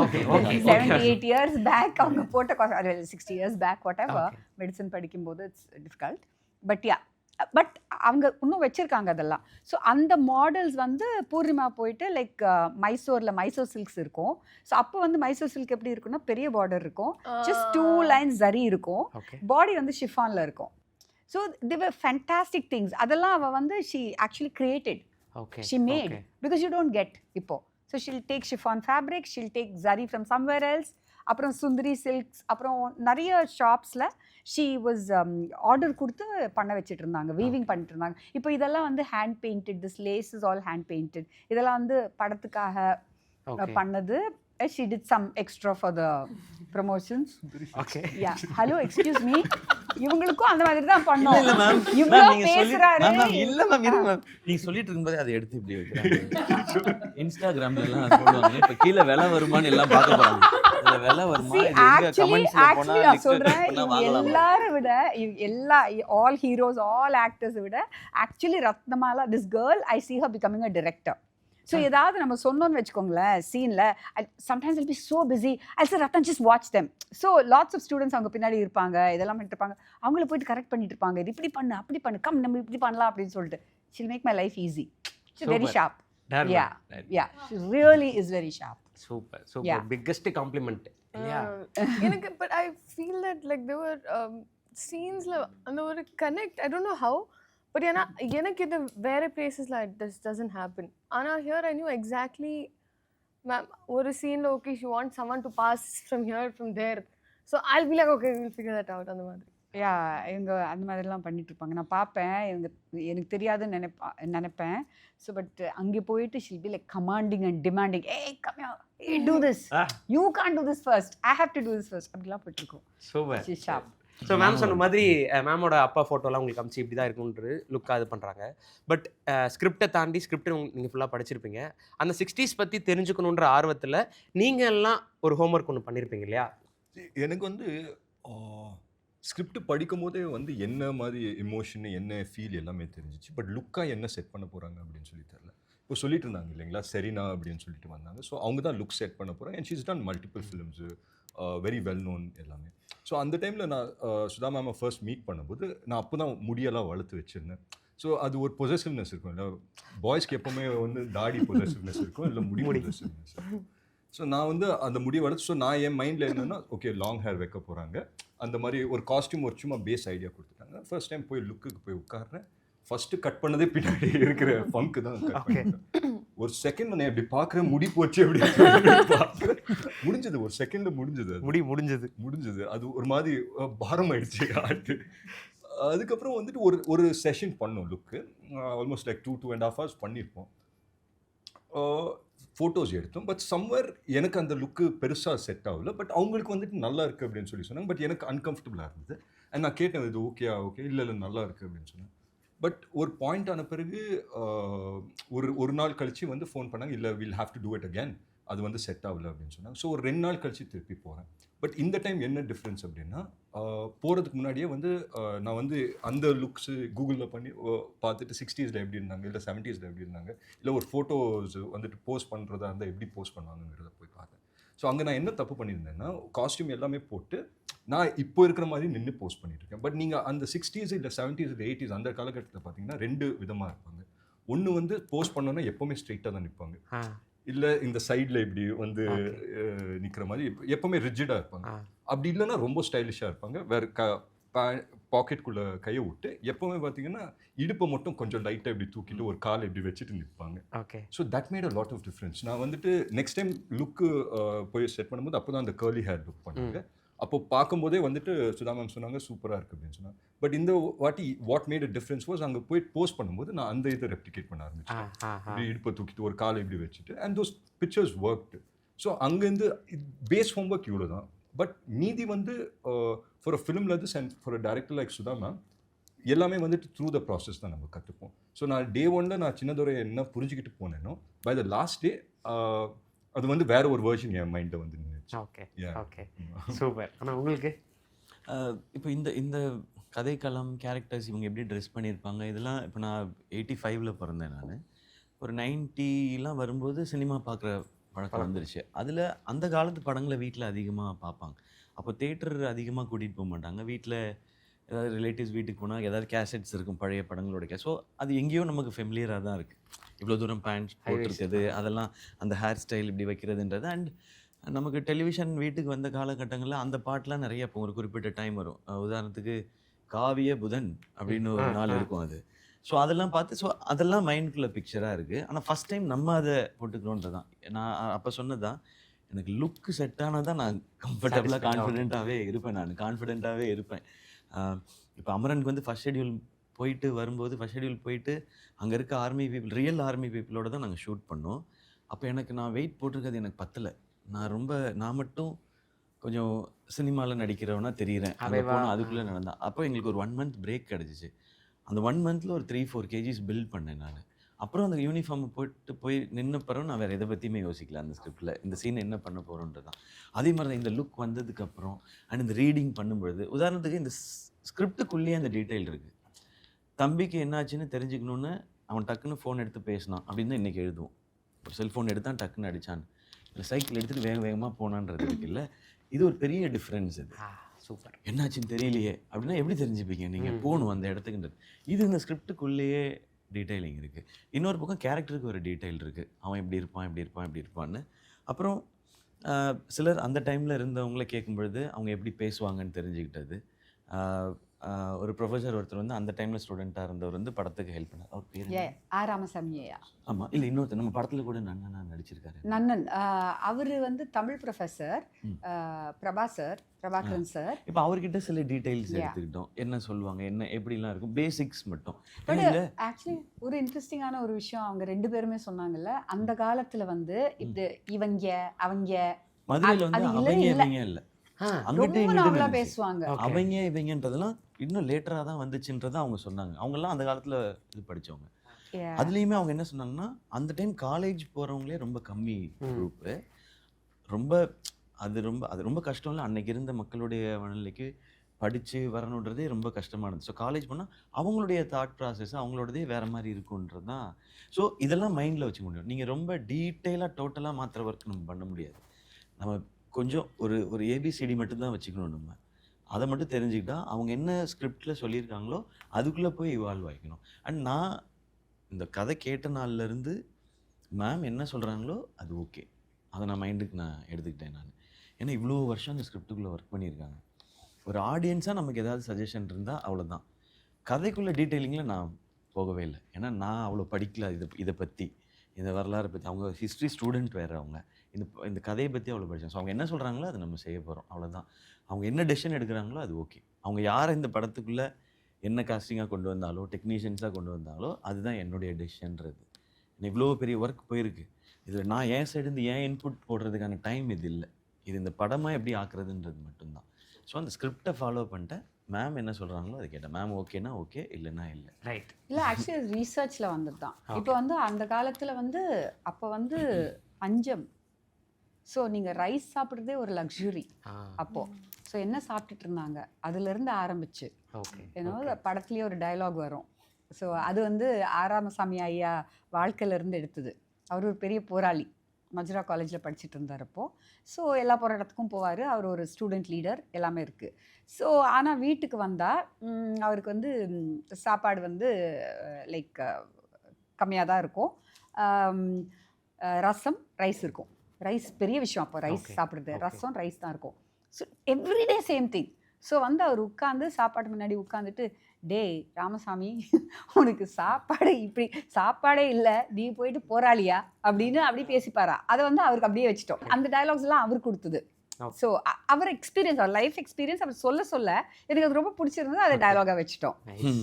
ஓகே ஓகே 78 years பேக் அவங்க போட்ட 60 years back whatever medicine படிக்கும்போது இட்ஸ் டிஃபிகல்ட். பட் அவங்க இன்னும் வச்சுருக்காங்க அதெல்லாம். ஸோ அந்த மாடல்ஸ் வந்து பூர்ணிமா போயிட்டு லைக் மைசூர் சில்க்ஸ் இருக்கும். ஸோ அப்போ வந்து மைசூர் சில்க் எப்படி இருக்குன்னா பெரிய பார்டர் இருக்கும், ஜஸ்ட் 2 lines ஜரி இருக்கும், பாடி வந்து ஷிஃபானில் இருக்கும். So they were fantastic things. அதெல்லாம் அவள் வந்து she actually created, she made, because you don't get இப்போ. So she'll take chiffon fabric, she'll take zari from somewhere else. அப்புறம் சுந்தரி சில்க்ஸ், அப்புறம் நிறைய ஷாப்ஸில் ஷீ வாஸ் ஆர்டர் கொடுத்து பண்ண வச்சுட்டு இருந்தாங்க, வீவிங் பண்ணிட்டு இருந்தாங்க. இப்போ இதெல்லாம் வந்து hand painted, this lace is all hand painted. இதெல்லாம் வந்து படத்துக்காக பண்ணது. She did some extra for the promotions. Okay. Yeah. Hello, excuse me. இவங்களுக்கும் அந்த மாதிரி தான் பண்ணோம். இல்ல மேம், இவ்ளோ நீங்க பேசுறாரு. இல்ல மேம் இருங்க மேம், நீங்க சொல்லிட்டு இருக்கும்போது அதை எடுத்து இப்படி வைக்கிறாங்க. இன்ஸ்டாகிராம்ல எல்லாம் சொல்லுவாங்க இப்ப கீழ விலை வருமான்னு எல்லாம் பார்க்க போறாங்க. இந்த விலை வருமா இது எங்க கமெண்ட்ஸ்ல போனா நான் சொல்றேன், எல்லாரும் விட எல்லா ஆல் ஹீரோஸ் ஆல் ஆக்டர்ஸ் விட actually Ratnamala, this girl I see her becoming a director. So ஏதாவது நம்ம சொன்னோன்னு வச்சுக்கோங்களேன் சீனில், sometimes will be so busy I say Ratan just watch them. So lots of students அவங்க பின்னாடி இருப்பாங்க, இதெல்லாம் பண்ணிட்டு இருப்பாங்க, அவங்கள போயிட்டு கரெக்ட் பண்ணிட்டு இருப்பாங்க, இது இப்படி பண்ணு அப்படி பண்ணு, கம் நம்ம இப்படி பண்ணலாம் அப்படின்னு சொல்லிட்டு. she'll make my life easy. She's very sharp. Yeah, she really is very sharp. Super biggest compliment. எனக்கு but I feel that like there were scenes அந்த ஒரு connect, I don't know how, but எனக்கு இது வேற பிளேசஸ்ல this doesn't happen. ஆனா here I knew exactly ஒரு சீன்ல okay she wants someone to pass from here from there, so I'll be like okay we'll figure that out. அந்த மாதிரி இவங்க அந்த மாதிரிலாம் பண்ணிட்டு இருப்பாங்க. நான் பார்ப்பேன், இவங்க எனக்கு தெரியாதுன்னு நினைப்பேன். ஸோ பட் அங்கே போயிட்டு she'll be like commanding and demanding, hey come here, hey do this, you can't do this first, I have to do this first, அப்படிலாம் போயிட்டு இருக்கோம். Super. she's sharp. So ma'am சொன்ன மாதிரி மேமோட அப்பா ஃபோட்டோலாம் உங்களுக்கு அமிச்சு இப்படி தான் இருக்குன்றது லுக்காக இது பண்ணுறாங்க. பட் ஸ்கிரிப்டை தாண்டி ஸ்கிரிப்டை நீங்கள் ஃபுல்லாக படிச்சிருப்பீங்க. அந்த 60s பற்றி தெரிஞ்சுக்கணுன்ற ஆர்வத்தில் நீங்கள் எல்லாம் ஒரு ஹோம்ஒர்க் ஒன்று பண்ணியிருப்பீங்க இல்லையா? எனக்கு வந்து ஸ்கிரிப்ட் படிக்கும் போதே வந்து என்ன மாதிரி எமோஷன் என்ன ஃபீல் எல்லாமே தெரிஞ்சிச்சு. பட் லுக்காக என்ன செட் பண்ண போகிறாங்க அப்படின்னு சொல்லி தெரியல. இப்போ சொல்லிட்டு இருந்தாங்க இல்லைங்களா செரீனா அப்படின்னு சொல்லிட்டு வந்தாங்க. ஸோ அவங்க தான் லுக் செட் பண்ண போகிறாங்க. And she's ton multiple films, very well known எல்லாமே. ஸோ அந்த டைமில் நான் சுதா மேமை ஃபர்ஸ்ட் மீட் பண்ணும்போது நான் அப்போ தான் முடியெல்லாம் வளர்த்து வச்சுருந்தேன். ஸோ அது ஒரு பொசசிவ்னஸ் இருக்கும் இல்லை, பாய்ஸ்க்கு எப்போவுமே வந்து தாடி பொசசிவ்னஸ் இருக்கும், இல்லை முடி பொசசிவ்னஸ் இருக்கும். ஸோ நான் வந்து அந்த முடியை வளர்த்து, ஸோ நான் என் மைண்டில் என்னென்னா ஓகே லாங் ஹேர் வைக்க போகிறாங்க, அந்த மாதிரி ஒரு காஸ்டியூம் ஒரு சும்மா பேஸ் ஐடியா கொடுத்துட்டாங்க. ஃபர்ஸ்ட் டைம் போய் லுக்குக்கு போய் உட்கார்றேன். ஃபஸ்ட்டு கட் பண்ணதே பின்னாடி இருக்கிற ஃபங்க்கு தான் கட் பண்ணிட்டேன். ஒரு செகண்ட் நான் எப்படி பார்க்குறேன், முடி போச்சு அப்படின்னு பார்க்குறேன். முடிஞ்சது, ஒரு செகண்டில் முடிஞ்சது, முடிஞ்சது. அது ஒரு மாதிரி பாரம் ஆயிடுச்சு ஆட்டு. அதுக்கப்புறம் வந்துட்டு ஒரு ஒரு செஷன் பண்ணோம் லுக்கு. ஆல்மோஸ்ட் லைக் 2.5 ஹவர்ஸ் பண்ணியிருப்போம். ஃபோட்டோஸ் எடுத்தோம். பட் சம்வேர் எனக்கு அந்த லுக்கு பெருசா செட் ஆகல. பட் அவங்களுக்கு வந்துட்டு நல்லா இருக்கு அப்படின்னு சொன்னாங்க. பட் எனக்கு அன்கம்ஃபர்டபுளா இருந்தது. அண்ட் நான் கேட்டேன், இது ஓகேயா? ஓகே. இல்ல நல்லா இருக்கு அப்படின்னு சொன்னேன். பட் ஒரு பாயிண்ட் ஆன பிறகு ஒரு நாள் கழிச்சு வந்து ஃபோன் பண்ணாங்க. இல்ல will have to do it again. அது வந்து செட் ஆகல அப்படின்னு சொன்னாங்க. ஸோ ஒரு 2 நாள் கழிச்சு திருப்பி போறேன். பட் இந்த டைம் என்ன டிஃப்ரென்ஸ் அப்படின்னா, போறதுக்கு முன்னாடியே வந்து நான் வந்து அந்த லுக்ஸு கூகுளில் பண்ணி பார்த்துட்டு 60ஸ்ல எப்படி இருந்தாங்க, இல்லை 70ஸ்ல எப்படி இருந்தாங்க, இல்லை ஒரு ஃபோட்டோஸ் வந்துட்டு போஸ்ட் பண்ணுறதா இருந்தால் எப்படி போஸ்ட் பண்ணுவாங்கங்கிறத போய் பார்த்தேன். ஸோ அங்கே நான் என்ன தப்பு பண்ணியிருந்தேன்னா, காஸ்டியூம் எல்லாமே போட்டு நான் இப்போ இருக்கிற மாதிரி நின்று போஸ்ட் பண்ணிட்டு இருக்கேன். பட் நீங்கள் அந்த 60s இல்லை 70s இல்லை 80s அந்த காலகட்டத்தில் பார்த்தீங்கன்னா 2 விதமாக இருப்பாங்க. ஒன்று வந்து போஸ்ட் பண்ணோன்னா எப்போவுமே ஸ்ட்ரெயிட்டாக தான் நிற்பாங்க. இல்லை இந்த சைடில் இப்படி வந்து நிற்கிற மாதிரி எப்போவுமே ரிஜிடாக இருப்பாங்க. அப்படி இல்லைன்னா ரொம்ப ஸ்டைலிஷாக இருப்பாங்க. வேறு பாக்கெட்டுக்குள்ளே கையை விட்டு எப்போவுமே பார்த்தீங்கன்னா இடுப்பை மட்டும் கொஞ்சம் லைட்டாக இப்படி தூக்கிட்டு ஒரு கால் இப்படி வச்சுட்டு நிற்பாங்க. Okay. So that made a lot of difference. நான் வந்துட்டு நெக்ஸ்ட் டைம் லுக்கு போய் செட் பண்ணும்போது அப்போ தான் அந்த கர்லி ஹேர் லுக் பண்ணாங்க. அப்போ பார்க்கும்போதே வந்துட்டு சுதா மேம் சொன்னாங்க சூப்பராக இருக்குது அப்படின்னு சொன்னாங்க. பட் இந்த வாட்டி what made a difference was அங்கே போய் போஸ்ட் பண்ணும்போது நான் அந்த இதை ரெப்ளிகேட் பண்ண ஆரம்பிச்சேன். இப்படி இடுப்பை தூக்கிட்டு ஒரு காலை இப்படி வச்சுட்டு and those pictures worked. So அங்கேருந்து பேஸ் ஹோம் ஒர்க் இவ்வளோ தான். பட் மீதி வந்து for a film like this and for a director like Sudha ma'am எல்லாமே வந்துட்டு த்ரூ த ப்ராசஸ் தான் நம்ம கற்றுப்போம். ஸோ நான் டே 1 நான் சின்னதுரை என்ன புரிஞ்சுக்கிட்டு போனேனோ பை த லாஸ்ட் டே அது வந்து வேற ஒரு வெர்ஷன் என் மைண்டில் வந்து நின்றுச்சு. Okay okay super. ஆனால் உங்களுக்கு இப்போ இந்த கதைக்களம் கேரக்டர்ஸ் இவங்க எப்படி ட்ரெஸ் பண்ணியிருப்பாங்க இதெல்லாம் இப்போ நான் 85ல் பிறந்தேன். நான் ஒரு 90லாம் வரும்போது சினிமா பார்க்குற பழக்கம் வந்துருச்சு. அதில் அந்த காலத்து படங்களை வீட்டில் அதிகமாக பார்ப்பாங்க. அப்போ தேட்டர் அதிகமாக கூட்டிகிட்டு போக மாட்டாங்க. வீட்டில் ஏதாவது ரிலேட்டிவ்ஸ் வீட்டுக்கு போனால் ஏதாவது கேசட்ஸ் இருக்கும் பழைய படங்களோட ஸோ அது எங்கேயோ நமக்கு ஃபெமிலியராக தான் இருக்குது. இவ்வளோ தூரம் பேண்ட் போட்டிருக்குது, அதெல்லாம் அந்த ஹேர் ஸ்டைல் இப்படி வைக்கிறதுன்றது. அண்ட் நமக்கு டெலிவிஷன் வீட்டுக்கு வந்த காலகட்டங்களில் அந்த பாட்டெலாம் நிறைய இப்போ ஒரு குறிப்பிட்ட டைம் வரும். உதாரணத்துக்கு காவிய புதன் அப்படின்னு ஒரு நாள் இருக்கும் அது. ஸோ அதெல்லாம் பார்த்து ஸோ அதெல்லாம் மைண்டுக்குள்ளே பிக்சராக இருக்குது. ஆனால் ஃபஸ்ட் டைம் நம்ம அதை போட்டுக்கிறோன்றது தான். நான் அப்போ சொன்னது தான் எனக்கு லுக்கு செட் ஆனால் தான் நான் கம்ஃபர்டபுளாக கான்ஃபிடென்ட்டாகவே இருப்பேன். இப்போ அமரனுக்கு வந்து ஃபஸ்ட் ஷெட்யூல் போயிட்டு அங்கே இருக்க ஆர்மி பீப்புள் ரியல் ஆர்மி பீப்புளோட தான் நாங்கள் ஷூட் பண்ணோம். அப்போ எனக்கு நான் வெயிட் போட்டிருக்கிறது எனக்கு பத்தலை. நான் மட்டும் கொஞ்சம் சினிமாவில் நடிக்கிறவனா தெரிகிறேன். அதுக்குள்ளே நடந்தேன். அப்போ எங்களுக்கு ஒரு 1 month பிரேக் கிடச்சிச்சு. அந்த 1 monthல ஒரு 3-4 kgs பில்ட் பண்ணேன் நான். அப்புறம் அந்த யூனிஃபார்மை போய் நின்ன பிறகு நான் வேறு எதை பற்றியுமே யோசிக்கல. அந்த ஸ்கிரிப்டில் இந்த சீன் என்ன பண்ண போகிறோன்றது தான். அதே மாதிரி தான் இந்த லுக் வந்ததுக்கப்புறம் அண்ட் இந்த ரீடிங் பண்ணும்பொழுது உதாரணத்துக்கு இந்த ஸ்கிரிப்டுக்குள்ளேயே அந்த டீட்டெயில் இருக்குது. தம்பிக்கு என்னாச்சுன்னு தெரிஞ்சுக்கணுன்னு அவன் டக்குன்னு ஃபோன் எடுத்து பேசினான் அப்படின்னு தான் இன்றைக்கி எழுதுவோம். ஒரு செல்ஃபோன் எடுத்தான் டக்குன்னு அடித்தான், இல்லை சைக்கிள் எடுத்துகிட்டு வேகமாக போனான்றது இருக்குல்ல. இது ஒரு பெரிய டிஃப்ரென்ஸ். இது சூப்பர். என்னாச்சுன்னு தெரியலையே அப்படின்னா எப்படி தெரிஞ்சுப்பீங்க நீங்கள் போகணும் அந்த இடத்துக்குன்றது. இது இந்த ஸ்கிரிப்டுக்குள்ளேயே டீட்டெயிலிங் இருக்குது. இன்னொரு பக்கம் கேரக்டருக்கு ஒரு டீட்டெயில் இருக்குது. அவன் இப்படி இருப்பான்னு. அப்புறம் சிலர் அந்த டைமில் இருந்தவங்கள கேட்கும்பொழுது அவங்க எப்படி பேசுவாங்கன்னு தெரிஞ்சுக்கிட்டது. ஒரு ப்ரொஃபஸர் ஒருத்தர் வந்து அந்த டைமில் ஸ்டூடெண்ட்டாக இருந்தவர் வந்து படத்துக்கு ஹெல்ப் பண்ணார். அவர் பேர் ராமசாமியா? ஆமாம். இல்லை இன்னொருத்தர் நம்ம படத்தில் கூட நன்னனா நடிச்சிருக்காரு. நன்னன். அவர் வந்து தமிழ் ப்ரொஃபஸர் பிரபாகரன் சார். இப்போ அவர்கிட்ட சில டீட்டெயில்ஸ் எடுத்துக்கிட்டோம். என்ன சொல்லுவாங்க, என்ன எப்படிலாம் இருக்கும், பேசிக்ஸ் மட்டும். பட் ஆக்சுவலி ஒரு இன்ட்ரெஸ்டிங்கான ஒரு விஷயம் அவங்க 2 பேருமே சொன்னாங்கல்ல, அந்த காலத்துல வந்து இது இவங்க அவங்க மதுரையில் வந்து அவங்க இல்லை ரொம்ப பேசுவாங்க. அவங்க இவங்கன்றதெல்லாம் இன்னும் லேட்டராக தான் வந்துச்சுன்றதை அவங்க சொன்னாங்க. அவங்கெல்லாம் அந்த காலத்தில் இது படித்தவங்க. அதுலேயுமே அவங்க என்ன சொன்னாங்கன்னா அந்த டைம் காலேஜ் போகிறவங்களே ரொம்ப கம்மி குரூப்பு. அது ரொம்ப கஷ்டம் இல்லை. அன்னைக்கு இருந்த மக்களுடைய மனநிலைக்கு படித்து வரணுன்றதே ரொம்ப கஷ்டமாக இருந்துச்சு. ஸோ காலேஜ் போனால் அவங்களுடைய தாட் ப்ராசஸ் அவங்களோடதே வேறு மாதிரி இருக்குன்றது தான். ஸோ இதெல்லாம் மைண்டில் வச்சுக்க முடியும். நீங்கள் ரொம்ப டீட்டெயிலாக டோட்டலாக மாற்றுற ஒர்க் நம்ம பண்ண முடியாது. நம்ம கொஞ்சம் ஒரு ஏபிசிடி மட்டும்தான் வச்சுக்கணும். நம்ம அதை மட்டும் தெரிஞ்சுக்கிட்டா அவங்க என்ன ஸ்கிரிப்டில் சொல்லியிருக்காங்களோ அதுக்குள்ளே போய் இவால்வ் ஆகிக்கணும். அண்ட் நான் இந்த கதை கேட்ட நாள்லேருந்து மேம் என்ன சொல்கிறாங்களோ அது ஓகே, அதை நான் மைண்டுக்கு எடுத்துக்கிட்டேன் நான். ஏன்னா இவ்வளோ வருஷம் அந்த ஸ்கிரிப்டுக்குள்ளே ஒர்க் பண்ணியிருக்காங்க. ஒரு ஆடியன்ஸாக நமக்கு ஏதாவது சஜஷன் இருந்தால் அவ்வளோதான். கதைக்குள்ளே டீட்டெயிலிங்கில் நான் போகவே இல்லை. ஏன்னா நான் அவ்வளோ படிக்கல இதை பற்றி, இந்த வரலாறை பற்றி. அவங்க ஹிஸ்ட்ரி ஸ்டூடெண்ட் வேறு. அவங்க இந்த கதையை பற்றி அவ்வளோ படித்தாங்க. ஸோ அவங்க என்ன சொல்கிறாங்களோ அதை நம்ம செய்ய போகிறோம், அவ்வளோதான். அவங்க என்ன டெசிஷன் எடுக்கிறாங்களோ அது ஓகே. அவங்க யாரை இந்த படத்துக்குள்ளே என்ன காஸ்டிங்காக கொண்டு வந்தாலோ டெக்னீஷியன்ஸாக கொண்டு வந்தாலோ அதுதான் என்னுடைய டெசிஷன்றது. இவ்வளோ பெரிய ஒர்க் போயிருக்கு. இதில் நான் என் சைடுந்து ஏன் இன்புட் போடுறதுக்கான டைம் இது இல்லை. இது இந்த படமாக எப்படி ஆக்குறதுன்றது மட்டும்தான். ஸோ அந்த ஸ்கிரிப்டை ஃபாலோ பண்ணிட்டேன். மேம் என்ன சொல்கிறாங்களோ அதை கேட்டேன். மேம் ஓகேனா ஓகே, இல்லைன்னா இல்லை. ரைட். இல்லை ஆக்சுவலி ரீசர்ச்சில் வந்தது தான். இப்போ வந்து அந்த காலத்தில் வந்து அப்போ வந்து பஞ்சம். ஸோ நீங்கள் ரைஸ் சாப்பிட்றதே ஒரு லக்ஸுரி அப்போது. ஸோ என்ன சாப்பிட்டுட்டு இருந்தாங்க அதுலேருந்து ஆரம்பிச்சு ஓகே. ஏன்னா படத்துலேயே ஒரு டயலாக் வரும். ஸோ அது வந்து ஆராமசாமி ஐயா வாழ்க்கையிலேருந்து எடுத்தது. அவர் ஒரு பெரிய போராளி, மஜ்ரா காலேஜில் படிச்சுட்டு இருந்தார் அப்போது. ஸோ எல்லா போராட்டத்துக்கும் போவார். அவர் ஒரு ஸ்டூடெண்ட் லீடர் எல்லாமே இருக்குது. ஸோ ஆனால் வீட்டுக்கு வந்தால் அவருக்கு வந்து சாப்பாடு வந்து லைக் கம்மியாக தான் இருக்கும். ரசம் ரைஸ் இருக்கும். ரைஸ் பெரிய விஷயம் அப்போ ரைஸ் சாப்பிட்றது. ரசம் ரைஸ் தான் இருக்கும். So everyday same thing. So வந்து அவர் உட்காந்து சாப்பாடு முன்னாடி உட்காந்துட்டு, டேய் ராமசாமி உனக்கு சாப்பாடு இப்படி சாப்பாடே இல்லை, நீ போயிட்டு போராளியா அப்படின்னு அப்படி பேசிப்பாரா. அதை வந்து அவருக்கு அப்படியே வச்சுட்டோம். அந்த டயலாக்ஸ் எல்லாம் அவர் கொடுத்தது. ஸோ அவர் எக்ஸ்பீரியன்ஸ், அவர் லைஃப் எக்ஸ்பீரியன்ஸ் அவர் சொல்ல எனக்கு அது ரொம்ப பிடிச்சிருந்தது. அதை டயலாகாக வச்சுட்டோம்.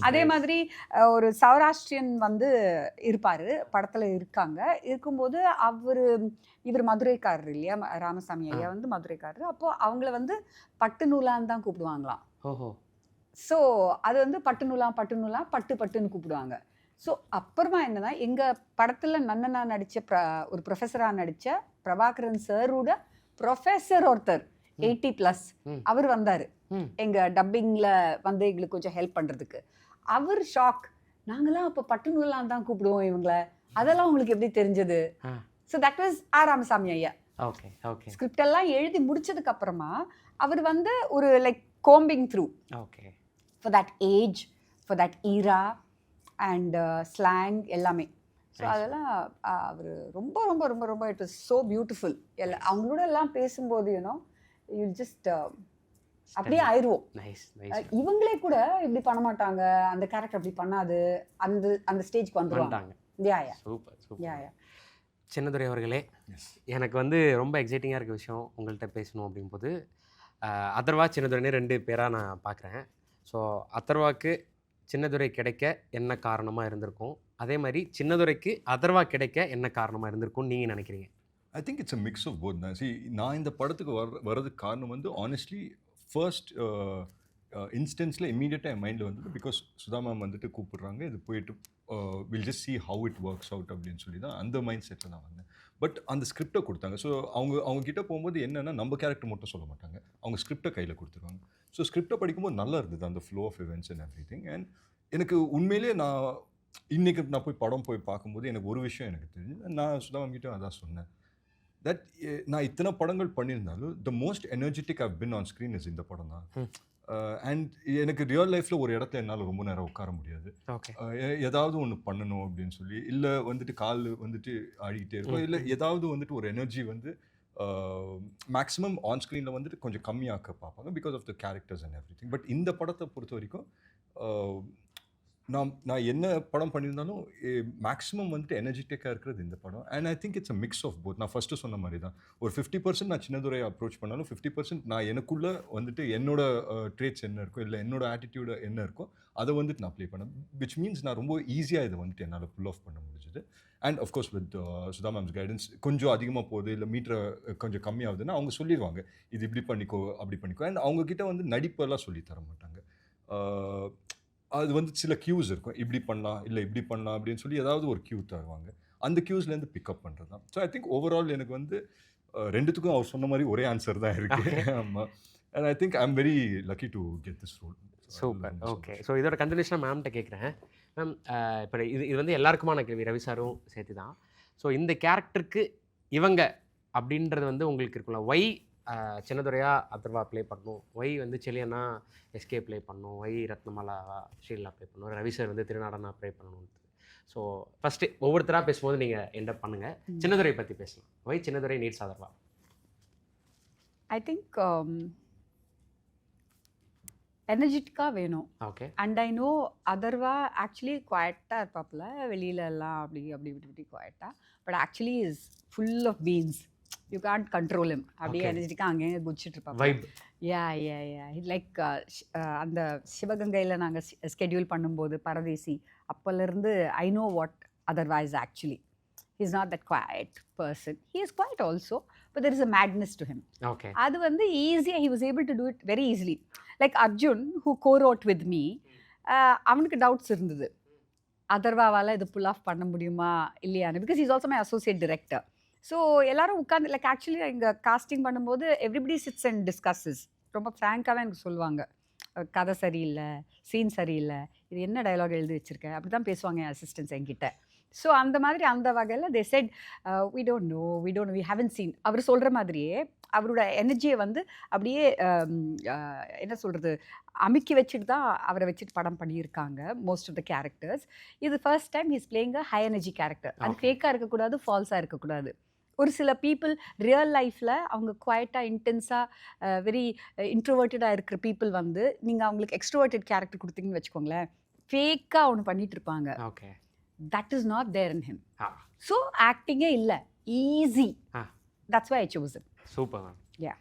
அதே மாதிரி ஒரு சௌராஷ்டிரியன் வந்து இருப்பார் படத்தில் இருக்காங்க. இருக்கும்போது இவர் மதுரைக்காரர் இல்லையா, ராமசாமி ஐயா வந்து மதுரைக்காரர். அப்போது அவங்கள வந்து பட்டு நூலான்னு தான் கூப்பிடுவாங்களாம். ஓஹோ. ஸோ அது வந்து பட்டு நூலா பட்டுன்னு கூப்பிடுவாங்க. ஸோ அப்புறமா என்னன்னா எங்கள் படத்தில் நன்னனா நடித்த ஒரு ப்ரொஃபஸராக நடித்த பிரபாகரன் சாரோட ப்ரொஃபஸர் ஒருத்தர் 80+ அவர் வந்தார் எங்கள் டப்பிங்கில் வந்து எங்களுக்கு கொஞ்சம் ஹெல்ப் பண்ணுறதுக்கு. அவர் ஷாக், நாங்களாம் அப்போ பட்டு நூலான்னு தான் கூப்பிடுவோம் இவங்களை, அதெல்லாம் உங்களுக்கு எப்படி தெரிஞ்சது? So that was R Ramasamy ஐயா. Okay okay. ஸ்கிரிப்ட் எல்லாம் எழுதி முடிச்சதுக்கு அப்புறமா அவர் வந்து ஒரு like combing through okay for that age, for that era and slang எல்லாமே. ஸோ அதெல்லாம் அவர் ரொம்ப ரொம்ப ரொம்ப ரொம்ப இட் வாஸ் ஸோ பியூட்டிஃபுல். அவங்களோட எல்லாம் பேசும்போது யூனோ யூ ஜஸ்ட் அப்படியே ஆயிடுவோம். இவங்களே கூட இப்படி பண்ண மாட்டாங்க, அந்த கேரக்டர் அப்படி பண்ணாது, அந்த ஸ்டேஜ்க்கு வந்துருவாங்க. சூப்பர். சின்னதுரை அவர்களே, எனக்கு வந்து ரொம்ப எக்ஸைட்டிங்காக இருக்க விஷயம் உங்கள்கிட்ட பேசணும் அப்படிங்கும்போது, அதர்வா சின்னதுரைனே 2 பேராக நான் பார்க்குறேன். ஸோ அதர்வாக்கு சின்னதுரை கிடைக்க என்ன காரணமாக இருந்திருக்கும், அதே மாதிரி சின்னதுரைக்கு அதர்வா கிடைக்க என்ன காரணமாக இருந்திருக்கும்னு நீங்கள் நினைக்கிறீங்க? I think it's a mix of both தான். நான் இந்த படத்துக்கு வர்றதுக்கு காரணம் வந்து ஆனஸ்ட்லி ஃபர்ஸ்ட் இன்ஸ்டன்ஸில் இமீடியட்டாக என் மைண்டில் வந்தது பிகாஸ் சுதா மேம் வந்துட்டு கூப்பிடுறாங்க, இது போயிட்டு will just see how it works out அப்படின்னு சொல்லி தான் அந்த மைண்ட் செட்டில் நான் வந்தேன். பட் அந்த ஸ்கிரிப்டை கொடுத்தாங்க. ஸோ அவங்க கிட்டே போகும்போது என்னென்னா நம்ம கேரக்டர் மட்டும் சொல்ல மாட்டாங்க, அவங்க ஸ்கிரிப்டை கையில் கொடுத்துருவாங்க. ஸோ ஸ்கிரிப்டை படிக்கும்போது நல்லா இருந்தது அந்த flow of events and everything. And எனக்கு உண்மையிலே இன்றைக்கி நான் படம் போய் பார்க்கும்போது எனக்கு ஒரு விஷயம் எனக்கு தெரிஞ்சு, நான் சுதா மேம் கிட்டே அதான் சொன்னேன், தட் நான் இத்தனை படங்கள் பண்ணியிருந்தாலும் the most energetic I've pin on screen is இந்த படம் தான். அண்ட் எனக்கு ரியல் லைஃப்பில் ஒரு இடத்துல என்னால் ரொம்ப நேரம் உட்கார முடியாது. ஏதாவது ஒன்று பண்ணணும் அப்படின்னு சொல்லி, இல்லை வந்துட்டு கால் வந்துட்டு ஆடிக்கிட்டே இருக்கும், இல்லை ஏதாவது வந்துட்டு ஒரு எனர்ஜி வந்து மேக்ஸிமம் ஆன் ஸ்க்ரீனில் வந்துட்டு கொஞ்சம் கம்மியாக்க பார்ப்பாங்க because of the characters and everything. But இந்த படத்தை பொறுத்த வரைக்கும் நான் என்ன படம் பண்ணியிருந்தாலும் மேக்ஸிமம் வந்துட்டு எனர்ஜெட்டிக்காக இருக்கிறது இந்த படம். And I think it's a mix of both. நான் ஃபஸ்ட்டு சொன்ன மாதிரி தான், ஒரு 50% நான் சின்னதுரையை அப்ரோச் பண்ணாலும் 50% நான் எனக்குள்ளே வந்துட்டு என்னோட ட்ரேட்ஸ் என்ன இருக்கோ, இல்லை என்னோட ஆட்டிடியூடு என்ன இருக்கோ அதை வந்துட்டு நான் ப்ளே பண்ணேன். விச் மீன்ஸ் நான் ரொம்ப ஈஸியாக இதை வந்துட்டு என்னால் புல் ஆஃப் பண்ண முடிஞ்சுது. And of course with Sudha mams guidance கொஞ்சம் அதிகமாக போகுது, இல்லை மீட்டரை கொஞ்சம் கம்மியாகுதுன்னா அவங்க சொல்லிடுவாங்க, இது இப்படி பண்ணிக்கோ அப்படி பண்ணிக்கோ. அண்ட் அவங்கக்கிட்ட வந்து நடிப்பெல்லாம் சொல்லி தர மாட்டாங்க. அது வந்து சில கியூஸ் இருக்கும், இப்படி பண்ணலாம் இல்லை இப்படி பண்ணலாம் அப்படின்னு சொல்லி ஏதாவது ஒரு கியூ தருவாங்க, அந்த கியூஸ்லேருந்து பிக்கப் பண்ணுறது தான். ஸோ ஐ திங்க் ஓவரால் எனக்கு வந்து ரெண்டுத்துக்கும் அவர் சொன்ன மாதிரி ஒரே ஆன்சர் தான் இருக்குது. ஆமாம். And I think I am very lucky to get this role. Super. Okay. So இதோட கண்டினியூஷனாக மேம்கிட்ட கேட்குறேன். மேம், இப்போ இது வந்து எல்லாருக்குமான கேள்வி, ரவி சாரும் சேர்த்து தான். ஸோ இந்த கேரக்டருக்கு இவங்க அப்படின்றது வந்து உங்களுக்கு இருக்குல்ல, ஒய் சின்னதுரையா அதர்வா ப்ளே பண்ணணும், ஒய் வந்து செலியனா எஸ்கே ப்ளே பண்ணணும், ஒய் ரத்னமாலாவா ஷீலா ப்ளே பண்ணணும், ரவி சார் வந்து திருநாடனா ப்ளே பண்ணணும். ஸோ ஃபஸ்ட்டு ஒவ்வொருத்தராக பேசும்போது நீங்கள் என்டப் பண்ணுங்கள். சின்னதுரை பற்றி பேசலாம். Why Chinnadurai needs Atharva? I think எனர்ஜெட்டிக்காக வேணும். Okay. And I know Atharva actually குவாய்ட்டாக இருப்பாப்புல, வெளியிலலாம் அப்படி இப்படி குவாய்ட்டாக, but actually is full of beans. You can't control him அப்படியே Okay. எனர்ஜிக்காக அங்கேயே குதிச்சிட்டு இருப்பாங்க. வைப். யா லைக் அந்த சிவகங்கையில் நாங்கள் ஸ்கெடியூல் பண்ணும்போது பரதேசி அப்போலேருந்து I know what otherwise actually he is not that quiet person. He is quiet also, but there is a madness to him. Okay. அது வந்து ஈஸியாக he was able to do it very easily. Like Arjun who co-wrote with me, அவனுக்கு doubts இருந்தது அதர்வாவால் இது புல் of பண்ண முடியுமா இல்லையான்னு, because is also my associate director. So எல்லாரும் உட்காந்து லைக் ஆக்சுவலி இங்கே காஸ்டிங் பண்ணும்போது எவ்ரிபடி சிட்ஸ் அண்ட் டிஸ்கஸஸ். ரொம்ப ஃப்ராங்காக தான் எனக்கு சொல்லுவாங்க, கதை சரியில்லை, சீன் சரியில்லை, இது என்ன டயலாக் எழுதி வச்சுருக்க, அப்படி தான் பேசுவாங்க என் அசிஸ்டன்ஸ் என்கிட்ட. ஸோ அந்த மாதிரி அந்த வகையில் they said we don't know we haven't seen. அவர் சொல்கிற மாதிரியே அவரோட எனர்ஜியை வந்து அப்படியே என்ன சொல்கிறது அமுக்கி வச்சுட்டு தான் அவரை வச்சுட்டு படம் பண்ணியிருக்காங்க மோஸ்ட் ஆஃப் த கேரக்டர்ஸ். இது first time he's playing a high energy character. அது Okay. ஃபேக்காக இருக்கக்கூடாது, ஃபால்ஸாக இருக்கக்கூடாது. ஒரு சில பீப்புள் ரியல் லைஃப்பில் அவங்க குவைட்டாக இன்டென்ஸாக வெரி இன்ட்ரோவர்ட்டடாக இருக்கிற பீப்புள் வந்து நீங்கள் அவங்களுக்கு எக்ஸ்ட்ரோவர்ட்டட் கேரக்டர் கொடுத்தீங்கன்னு வச்சுக்கோங்களேன், ஃபேக்காக ஒன்று பண்ணிட்டு இருப்பாங்க. Okay. That is not there in him. Ah. So ஆக்டிங்கே இல்லை, easy. Ah. That's why I choose it. Super ma'am. Yeah.